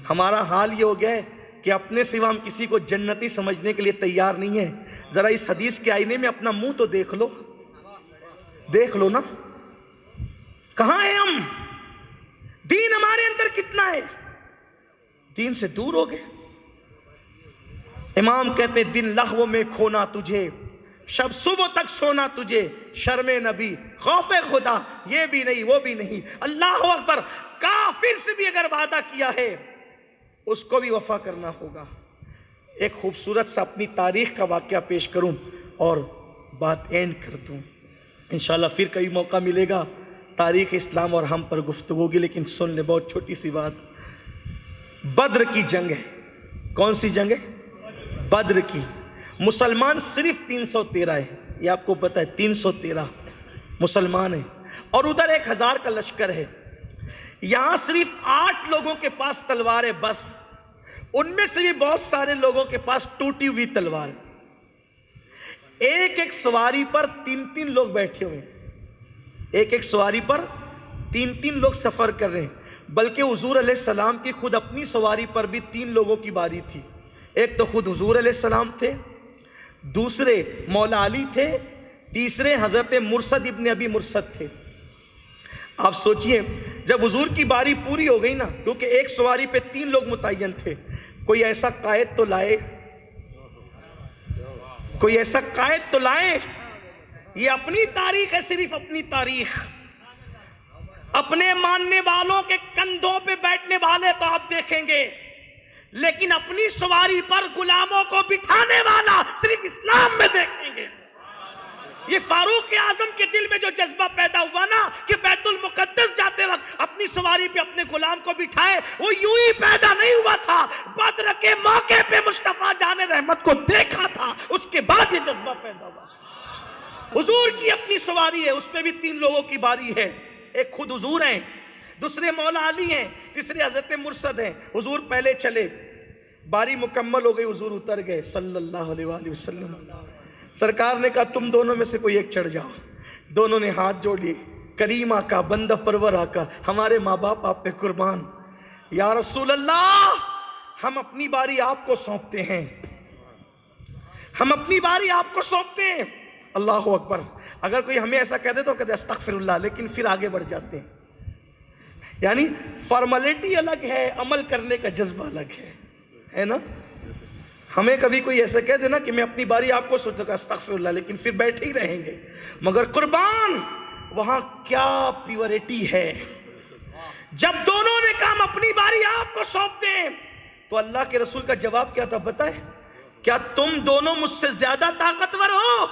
ہمارا حال یہ ہو گیا ہے کہ اپنے سوا ہم کسی کو جنتی سمجھنے کے لیے تیار نہیں ہیں۔ ذرا اس حدیث کے آئینے میں اپنا منہ تو دیکھ لو نا، کہاں ہیں ہم؟ دین ہمارے اندر کتنا ہے؟ دین سے دور ہو گئے۔ امام کہتے ہیں دن لغو میں کھونا تجھے، شب صبح تک سونا تجھے، شرم نبی خوف خدا یہ بھی نہیں وہ بھی نہیں۔ اللہ اکبر۔ کافر سے بھی اگر وعدہ کیا ہے اس کو بھی وفا کرنا ہوگا۔ ایک خوبصورت سا اپنی تاریخ کا واقعہ پیش کروں اور بات اینڈ کر دوں۔ انشاءاللہ پھر کئی موقع ملے گا تاریخ اسلام اور ہم پر گفتگو ہوگی، لیکن سن لے بہت چھوٹی سی بات۔ بدر کی جنگ ہے۔ کون سی جنگ ہے؟ بدر کی۔ مسلمان صرف 313 ہے، یہ آپ کو پتہ ہے، 313 مسلمان ہیں، اور ادھر 1000 کا لشکر ہے۔ یہاں صرف 8 لوگوں کے پاس تلوار ہے بس، ان میں سے بھی بہت سارے لوگوں کے پاس ٹوٹی ہوئی تلوار ہے۔ ایک سواری پر 3 لوگ بیٹھے ہوئے ہیں، ایک سواری پر 3 لوگ سفر کر رہے ہیں، بلکہ حضور علیہ السلام کی خود اپنی سواری پر بھی 3 لوگوں کی باری تھی۔ ایک تو خود حضور علیہ السلام تھے، دوسرے مولا علی تھے، تیسرے حضرت مرثد ابن ابی مرثد تھے۔ آپ سوچئے جب حضور کی باری پوری ہو گئی نا، کیونکہ ایک سواری پہ 3 لوگ متعین تھے، کوئی ایسا قائد تو لائے، کوئی ایسا قائد تو لائے۔ یہ اپنی تاریخ ہے، صرف اپنی تاریخ۔ اپنے ماننے والوں کے کندھوں پہ بیٹھنے والے تو آپ دیکھیں گے، لیکن اپنی سواری پر غلاموں کو بٹھانے والا صرف اسلام میں دیکھیں گے۔ یہ فاروق اعظم کے دل میں جو جذبہ پیدا ہوا نا کہ بیت المقدس جاتے وقت اپنی سواری پہ اپنے غلام کو بٹھائے، وہ یوں ہی پیدا نہیں ہوا تھا، بدر کے موقع پہ مصطفیٰ جان رحمت کو دیکھا تھا، اس کے بعد یہ جذبہ پیدا ہوا۔ حضور کی اپنی سواری ہے، اس پہ بھی 3 لوگوں کی باری ہے، ایک خود حضور ہیں، دوسرے مولا علی ہیں، تیسرے حضرت مرثد ہیں۔ حضور پہلے چلے، باری مکمل ہو گئی، حضور اتر گئے صلی اللہ علیہ وآلہ وسلم۔ سرکار نے کہا تم دونوں میں سے کوئی ایک چڑھ جاؤ۔ دونوں نے ہاتھ جوڑ لیے، کریم آقا، بندہ پرور آقا، ہمارے ماں باپ آپ پہ قربان، یا رسول اللہ ہم اپنی باری آپ کو سونپتے ہیں، ہم اپنی باری آپ کو سونپتے ہیں۔ اللہ اکبر۔ اگر کوئی ہمیں ایسا کہہ دے تو کہتے استغفر اللہ، لیکن پھر آگے بڑھ جاتے ہیں۔ یعنی فارمیلٹی الگ ہے، عمل کرنے کا جذبہ الگ ہے نا۔ ہمیں کبھی کوئی ایسا کہہ دینا کہ میں اپنی باری آپ کو سوچوں گا استغفر اللہ، لیکن پھر بیٹھے ہی رہیں گے۔ مگر قربان وہاں کیا پیورٹی ہے، جب دونوں نے کام اپنی باری آپ کو سونپتے ہیں تو اللہ کے رسول کا جواب کیا تھا بتائیں؟ کیا تم دونوں مجھ سے زیادہ طاقتور ہو؟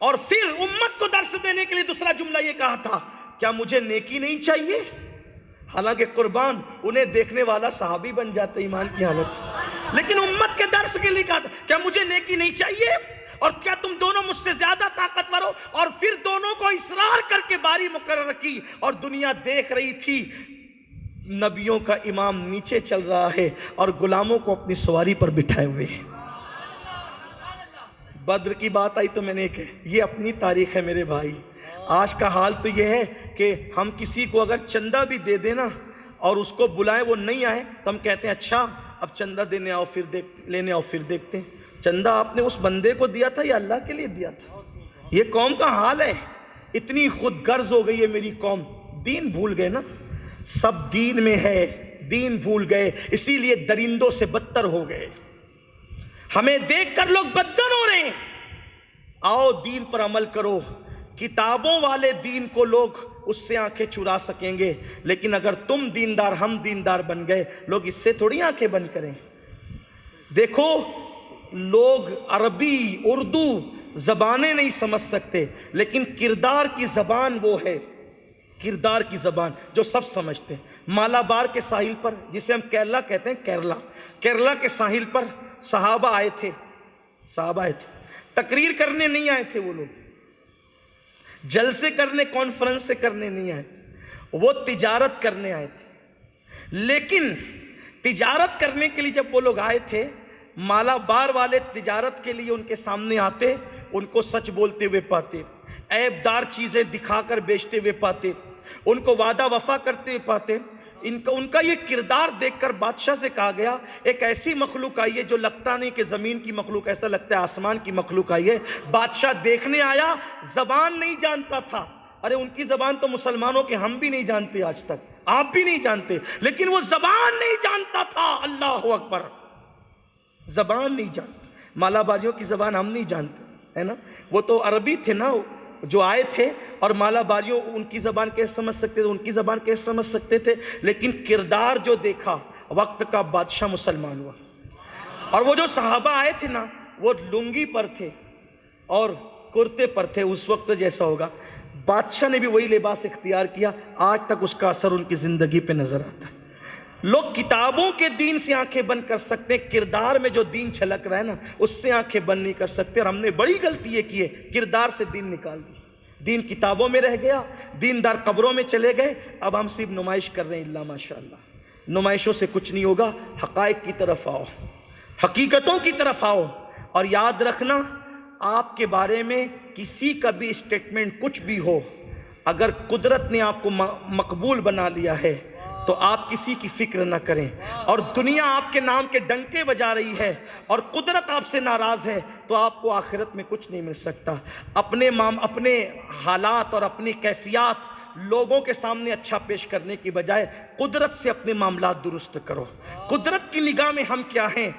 اور پھر امت کو درس دینے کے لیے دوسرا جملہ یہ کہا تھا، کیا مجھے نیکی نہیں چاہیے؟ حالانکہ قربان انہیں دیکھنے والا صحابی بن جاتا ایمان کی حالت، لیکن امت کے درس کے لیے کہا تھا کیا مجھے نیکی نہیں چاہیے؟ اور کیا تم دونوں مجھ سے زیادہ طاقتور ہو؟ اور پھر دونوں کو اصرار کر کے باری مقرر کی، اور دنیا دیکھ رہی تھی نبیوں کا امام نیچے چل رہا ہے اور غلاموں کو اپنی سواری پر بٹھائے ہوئے ہیں۔ بدر کی بات آئی تو میں نے کہا یہ اپنی تاریخ ہے میرے بھائی۔ آج کا حال تو یہ ہے کہ ہم کسی کو اگر چندہ بھی دے دینا اور اس کو بلائیں وہ نہیں آئے تو ہم کہتے ہیں اچھا اب چندہ دینے آؤ لینے آؤ پھر دیکھتے ہیں۔ چندہ آپ نے اس بندے کو دیا تھا یا اللہ کے لیے دیا تھا؟ یہ قوم کا حال ہے، اتنی خود غرض ہو گئی ہے میری قوم، دین بھول گئے نا، سب دین میں ہے، دین بھول گئے، اسی لیے درندوں سے بدتر ہو گئے۔ ہمیں دیکھ کر لوگ بدزن ہو رہے ہیں۔ آؤ دین پر عمل کرو، کتابوں والے دین کو لوگ اس سے آنکھیں چرا سکیں گے، لیکن اگر تم دیندار ہم دیندار بن گئے لوگ اس سے تھوڑی آنکھیں بند کریں۔ دیکھو لوگ عربی اردو زبانیں نہیں سمجھ سکتے، لیکن کردار کی زبان وہ ہے، کردار کی زبان جو سب سمجھتے ہیں۔ مالابار کے ساحل پر، جسے ہم کیرلا کہتے ہیں، کیرلا کے ساحل پر صحابہ آئے تھے، تقریر کرنے نہیں آئے تھے، وہ لوگ جلسے کرنے کانفرنس سے کرنے نہیں آئے تھے، وہ تجارت کرنے آئے تھے۔ لیکن تجارت کرنے کے لیے جب وہ لوگ آئے تھے، مالابار والے تجارت کے لیے ان کے سامنے آتے، ان کو سچ بولتے ہوئے پاتے، عیب دار چیزیں دکھا کر بیچتے ہوئے پاتے، ان کو وعدہ وفا کرتے ہوئے پاتے۔ ان کا یہ کردار دیکھ کر بادشاہ سے کہا گیا ایک ایسی مخلوق آئی ہے جو لگتا نہیں کہ زمین کی مخلوق، ایسا لگتا ہے آسمان کی مخلوق آئی ہے۔ بادشاہ دیکھنے آیا، زبان نہیں جانتا تھا۔ ارے ان کی زبان تو مسلمانوں کے ہم بھی نہیں جانتے، آج تک آپ بھی نہیں جانتے، لیکن وہ زبان نہیں جانتا تھا۔ اللہ اکبر، زبان نہیں جانتا۔ مالاباریوں کی زبان ہم نہیں جانتے، ہے نا؟ وہ تو عربی تھے نا جو آئے تھے، اور مالاباریوں ان کی زبان کیسے سمجھ سکتے تھے، ان کی زبان کیسے سمجھ سکتے تھے؟ لیکن کردار جو دیکھا، وقت کا بادشاہ مسلمان ہوا۔ اور وہ جو صحابہ آئے تھے نا، وہ لنگی پر تھے اور کرتے پر تھے، اس وقت جیسا ہوگا بادشاہ نے بھی وہی لباس اختیار کیا، آج تک اس کا اثر ان کی زندگی پہ نظر آتا ہے۔ لوگ کتابوں کے دین سے آنکھیں بند کر سکتے ہیں، کردار میں جو دین چھلک رہا ہے نا اس سے آنکھیں بند نہیں کر سکتے۔ اور ہم نے بڑی غلطی یہ کی ہے، کردار سے دین نکال دی، دین کتابوں میں رہ گیا، دیندار قبروں میں چلے گئے، اب ہم صرف نمائش کر رہے ہیں۔ اللہ ماشاءاللہ، نمائشوں سے کچھ نہیں ہوگا، حقائق کی طرف آؤ، حقیقتوں کی طرف آؤ۔ اور یاد رکھنا، آپ کے بارے میں کسی کا بھی اسٹیٹمنٹ کچھ بھی ہو، اگر قدرت نے آپ کو مقبول بنا لیا ہے تو آپ کسی کی فکر نہ کریں۔ اور دنیا آپ کے نام کے ڈنکے بجا رہی ہے اور قدرت آپ سے ناراض ہے تو آپ کو آخرت میں کچھ نہیں مل سکتا۔ اپنے حالات اور اپنی کیفیات لوگوں کے سامنے اچھا پیش کرنے کی بجائے قدرت سے اپنے معاملات درست کرو۔ قدرت کی نگاہ میں ہم کیا ہیں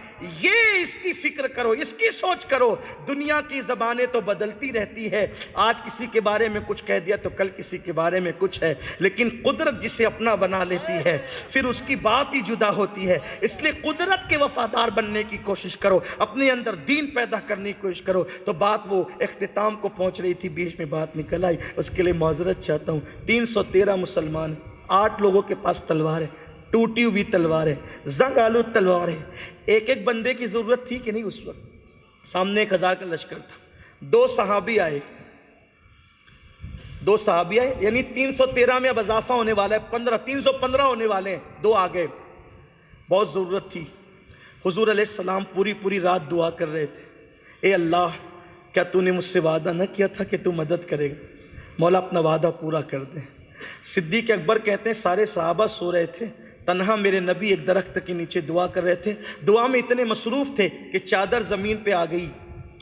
یہ اس کی فکر کرو، اس کی سوچ کرو۔ دنیا کی زبانیں تو بدلتی رہتی ہے، آج کسی کے بارے میں کچھ کہہ دیا تو کل کسی کے بارے میں کچھ ہے، لیکن قدرت جسے اپنا بنا لیتی ہے پھر اس کی بات ہی جدا ہوتی ہے۔ اس لیے قدرت کے وفادار بننے کی کوشش کرو، اپنے اندر دین پیدا کرنے کی کوشش کرو۔ تو بات وہ اختتام کو پہنچ رہی تھی، بیچ میں بات نکل آئی، اس کے لیے معذرت چاہتا ہوں۔ 313 مسلمان، 8 لوگوں کے پاس تلوار ہے، ٹوٹی ہوئی تلوار ہے، زنگ آلود تلوار ہے۔ ایک ایک بندے کی ضرورت تھی کہ نہیں؟ اس وقت سامنے 1000 کا لشکر تھا، 2 صحابی آئے، یعنی 313 میں اب اضافہ ہونے والا ہے، 315 ہونے والے ہیں، 2 آ گئے۔ بہت ضرورت تھی۔ حضور علیہ السلام پوری رات دعا کر رہے تھے، اے اللہ کیا تو نے مجھ سے وعدہ نہ کیا تھا کہ تو مدد کرے گا؟ مولا اپنا وعدہ پورا کر دے۔ صدیق اکبر کہتے ہیں سارے صحابہ سو رہے تھے، تنہا میرے نبی ایک درخت کے نیچے دعا کر رہے تھے۔ دعا میں اتنے مصروف تھے کہ چادر زمین پہ آ گئی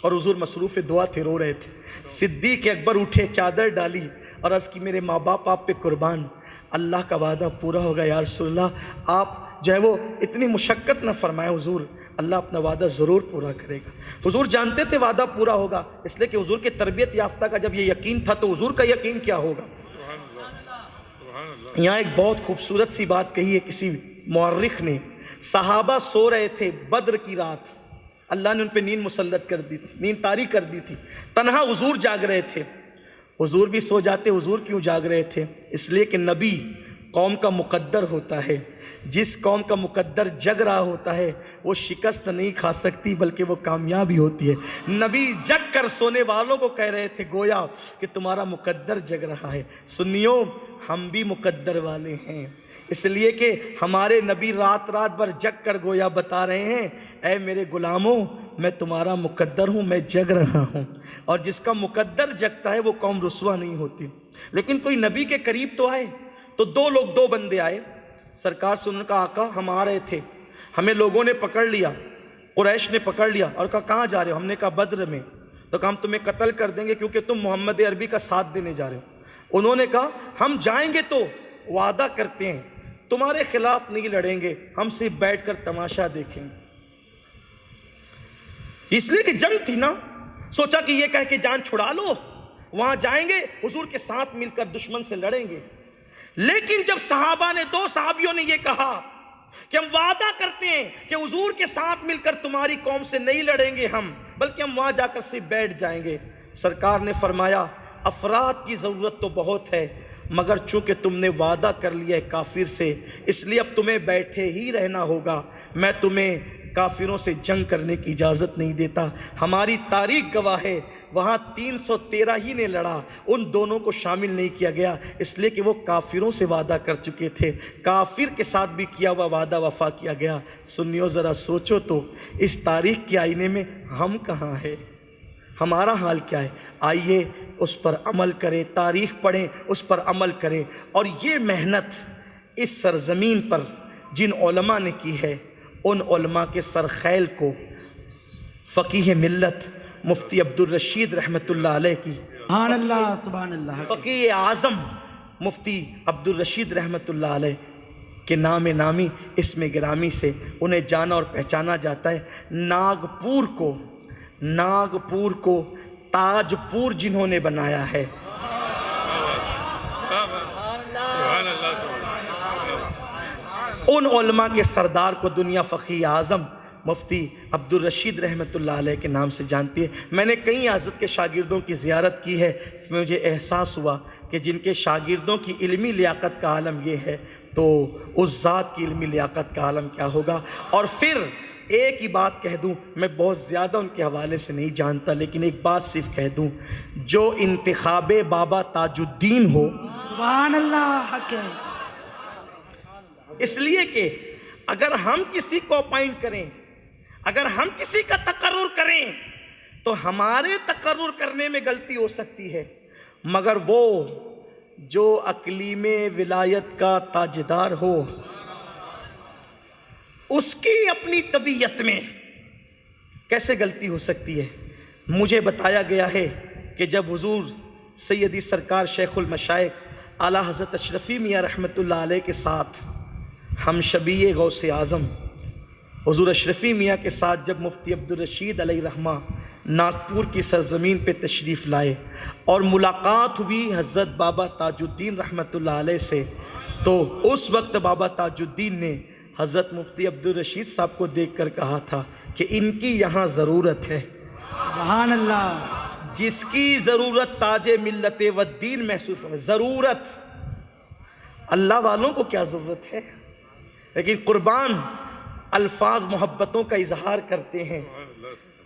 اور حضور مصروف دعا تھے، رو رہے تھے۔ صدیق اکبر اٹھے، چادر ڈالی اور عرض کی میرے ماں باپ آپ پہ قربان، اللہ کا وعدہ پورا ہوگا یا رسول اللہ، آپ جو ہے وہ اتنی مشقت نہ فرمائے حضور، اللہ اپنا وعدہ ضرور پورا کرے گا۔ حضور جانتے تھے وعدہ پورا ہوگا، اس لیے کہ حضور کے تربیت یافتہ کا جب یہ یقین تھا تو حضور کا یقین کیا ہوگا؟ یہاں ایک بہت خوبصورت سی بات کہی ہے کسی مورخ نے، صحابہ سو رہے تھے بدر کی رات، اللہ نے ان پہ نیند مسلط کر دی تھی، نیند طاری کر دی تھی، تنہا حضور جاگ رہے تھے۔ حضور بھی سو جاتے، حضور کیوں جاگ رہے تھے؟ اس لیے کہ نبی قوم کا مقدر ہوتا ہے، جس قوم کا مقدر جگ رہا ہوتا ہے وہ شکست نہیں کھا سکتی بلکہ وہ کامیابی ہوتی ہے۔ نبی جگ کر سونے والوں کو کہہ رہے تھے گویا کہ تمہارا مقدر جگ رہا ہے۔ سنیو، ہم بھی مقدر والے ہیں، اس لیے کہ ہمارے نبی رات رات بھر جگ کر گویا بتا رہے ہیں اے میرے غلاموں میں تمہارا مقدر ہوں، میں جگ رہا ہوں، اور جس کا مقدر جگتا ہے وہ قوم رسوا نہیں ہوتی۔ لیکن کوئی نبی کے قریب تو آئے، تو دو بندے آئے، سرکار سے انہوں نے کہا آقا ہم آ رہے تھے، ہمیں لوگوں نے پکڑ لیا، قریش نے پکڑ لیا اور کہا کہاں جا رہے ہو؟ ہم نے کہا بدر میں۔ تو کہا ہم تمہیں قتل کر دیں گے کیونکہ تم محمد عربی کا ساتھ دینے جا رہے ہو۔ انہوں نے کہا ہم جائیں گے تو وعدہ کرتے ہیں تمہارے خلاف نہیں لڑیں گے، ہم صرف بیٹھ کر تماشا دیکھیں گے۔ اس لیے کہ جنگ تھی نا، سوچا کہ یہ کہہ کے جان چھڑا لو، وہاں جائیں گے حضور کے ساتھ مل کر دشمن سے لڑیں گے۔ لیکن جب صحابہ نے، دو صحابیوں نے یہ کہا کہ ہم وعدہ کرتے ہیں کہ حضور کے ساتھ مل کر تمہاری قوم سے نہیں لڑیں گے ہم، بلکہ ہم وہاں جا کر صرف بیٹھ جائیں گے، سرکار نے فرمایا افراد کی ضرورت تو بہت ہے مگر چونکہ تم نے وعدہ کر لیا ہے کافر سے، اس لیے اب تمہیں بیٹھے ہی رہنا ہوگا، میں تمہیں کافروں سے جنگ کرنے کی اجازت نہیں دیتا۔ ہماری تاریخ گواہ ہے وہاں 313 ہی نے لڑا، ان دونوں کو شامل نہیں کیا گیا، اس لیے کہ وہ کافروں سے وعدہ کر چکے تھے، کافر کے ساتھ بھی کیا ہوا وعدہ وفا کیا گیا۔ سنیو ذرا سوچو تو اس تاریخ کے آئینے میں ہم کہاں ہیں؟ ہمارا حال کیا ہے؟ آئیے اس پر عمل کریں، تاریخ پڑھیں، اس پر عمل کریں، اور یہ محنت اس سرزمین پر جن علماء نے کی ہے ان علماء کے سرخیل کو فقیہ ملت مفتی عبدالرشید رحمۃ اللہ علیہ کی، سبحان اللہ سبحان اللہ، فقیہ اعظم مفتی عبدالرشید رحمۃ اللہ علیہ کے نام نامی اسم گرامی سے انہیں جانا اور پہچانا جاتا ہے۔ ناگپور کو تاج پور جنہوں نے بنایا ہے، ان علماء کے سردار کو دنیا فقیہ اعظم مفتی عبدالرشید رحمۃ اللہ علیہ کے نام سے جانتی ہے۔ میں نے کئی حضرت کے شاگردوں کی زیارت کی ہے، مجھے احساس ہوا کہ جن کے شاگردوں کی علمی لیاقت کا عالم یہ ہے تو اس ذات کی علمی لیاقت کا عالم کیا ہوگا۔ اور پھر ایک ہی بات کہہ دوں، میں بہت زیادہ ان کے حوالے سے نہیں جانتا، لیکن ایک بات صرف کہہ دوں، جو انتخاب بابا تاج الدین ہو، سبحان اللہ حق ہے، اس لیے کہ اگر ہم کسی کو اپائنٹ کریں، اگر ہم کسی کا تقرر کریں تو ہمارے تقرر کرنے میں غلطی ہو سکتی ہے، مگر وہ جو اقلیم ولایت کا تاجدار ہو اس کی اپنی طبیعت میں کیسے غلطی ہو سکتی ہے؟ مجھے بتایا گیا ہے کہ جب حضور سیدی سرکار شیخ المشائخ اعلیٰ حضرت اشرفی میاں رحمۃ اللہ علیہ کے ساتھ ہم شبیہ غوث اعظم حضور اشرفی میاں کے ساتھ جب مفتی عبدالرشید علیہ رحمہ ناگپور کی سرزمین پہ تشریف لائے اور ملاقات ہوئی حضرت بابا تاج الدین رحمۃ اللہ علیہ سے، تو اس وقت بابا تاج الدین نے حضرت مفتی عبدالرشید صاحب کو دیکھ کر کہا تھا کہ ان کی یہاں ضرورت ہے، سبحان اللہ، جس کی ضرورت تاج ملت و دین محسوس ہو۔ ضرورت اللہ والوں کو کیا ضرورت ہے، لیکن قربان الفاظ محبتوں کا اظہار کرتے ہیں،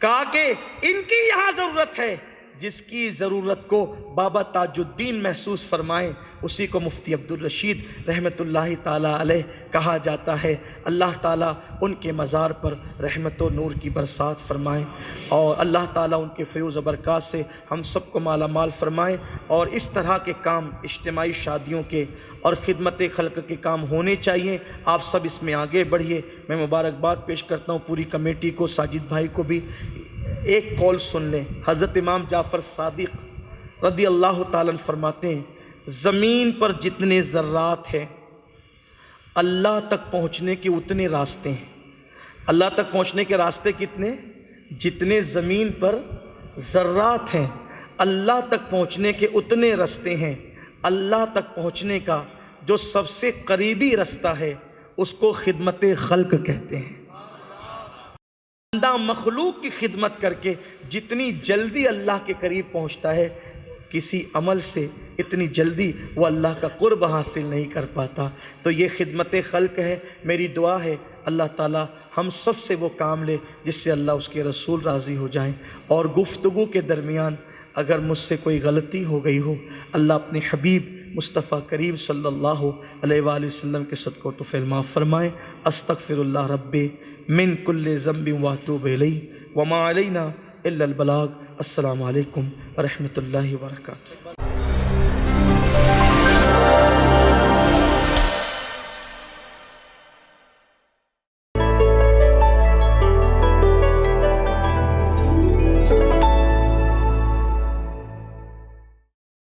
کہا کہ ان کی یہاں ضرورت ہے، جس کی ضرورت کو بابا تاج الدین محسوس فرمائیں اسی کو مفتی عبدالرشید رحمۃ اللہ تعالیٰ علیہ کہا جاتا ہے۔ اللہ تعالیٰ ان کے مزار پر رحمت و نور کی برسات فرمائیں، اور اللہ تعالیٰ ان کے فیض و برکات سے ہم سب کو مالا مال فرمائیں، اور اس طرح کے کام اجتماعی شادیوں کے اور خدمت خلق کے کام ہونے چاہیے۔ آپ سب اس میں آگے بڑھیے۔ میں مبارکباد پیش کرتا ہوں پوری کمیٹی کو، ساجد بھائی کو بھی۔ ایک قول سن لیں، حضرت امام جعفر صادق رضی اللہ تعالیٰ عنہ فرماتے ہیں زمین پر جتنے ذرات ہیں اللہ تک پہنچنے کے اتنے راستے ہیں۔ اللہ تک پہنچنے کے راستے کتنے؟ جتنے زمین پر ذرات ہیں اللہ تک پہنچنے کے اتنے راستے ہیں۔ اللہ تک پہنچنے کا جو سب سے قریبی رستہ ہے اس کو خدمت خلق کہتے ہیں۔ بندہ مخلوق کی خدمت کر کے جتنی جلدی اللہ کے قریب پہنچتا ہے، کسی عمل سے اتنی جلدی وہ اللہ کا قرب حاصل نہیں کر پاتا۔ تو یہ خدمت خلق ہے۔ میری دعا ہے اللہ تعالی ہم سب سے وہ کام لے جس سے اللہ اس کے رسول راضی ہو جائیں، اور گفتگو کے درمیان اگر مجھ سے کوئی غلطی ہو گئی ہو، اللہ اپنے حبیب مصطفیٰ کریم صلی اللہ علیہ وآلہ وسلم کے صدقہ تو فعل معاف فرمائیں۔ استغفر اللہ ربی من کل ذنب واتوب الیہ وما علینا الا البلاغ۔ السلام علیکم ورحمۃ اللہ وبرکاتہ۔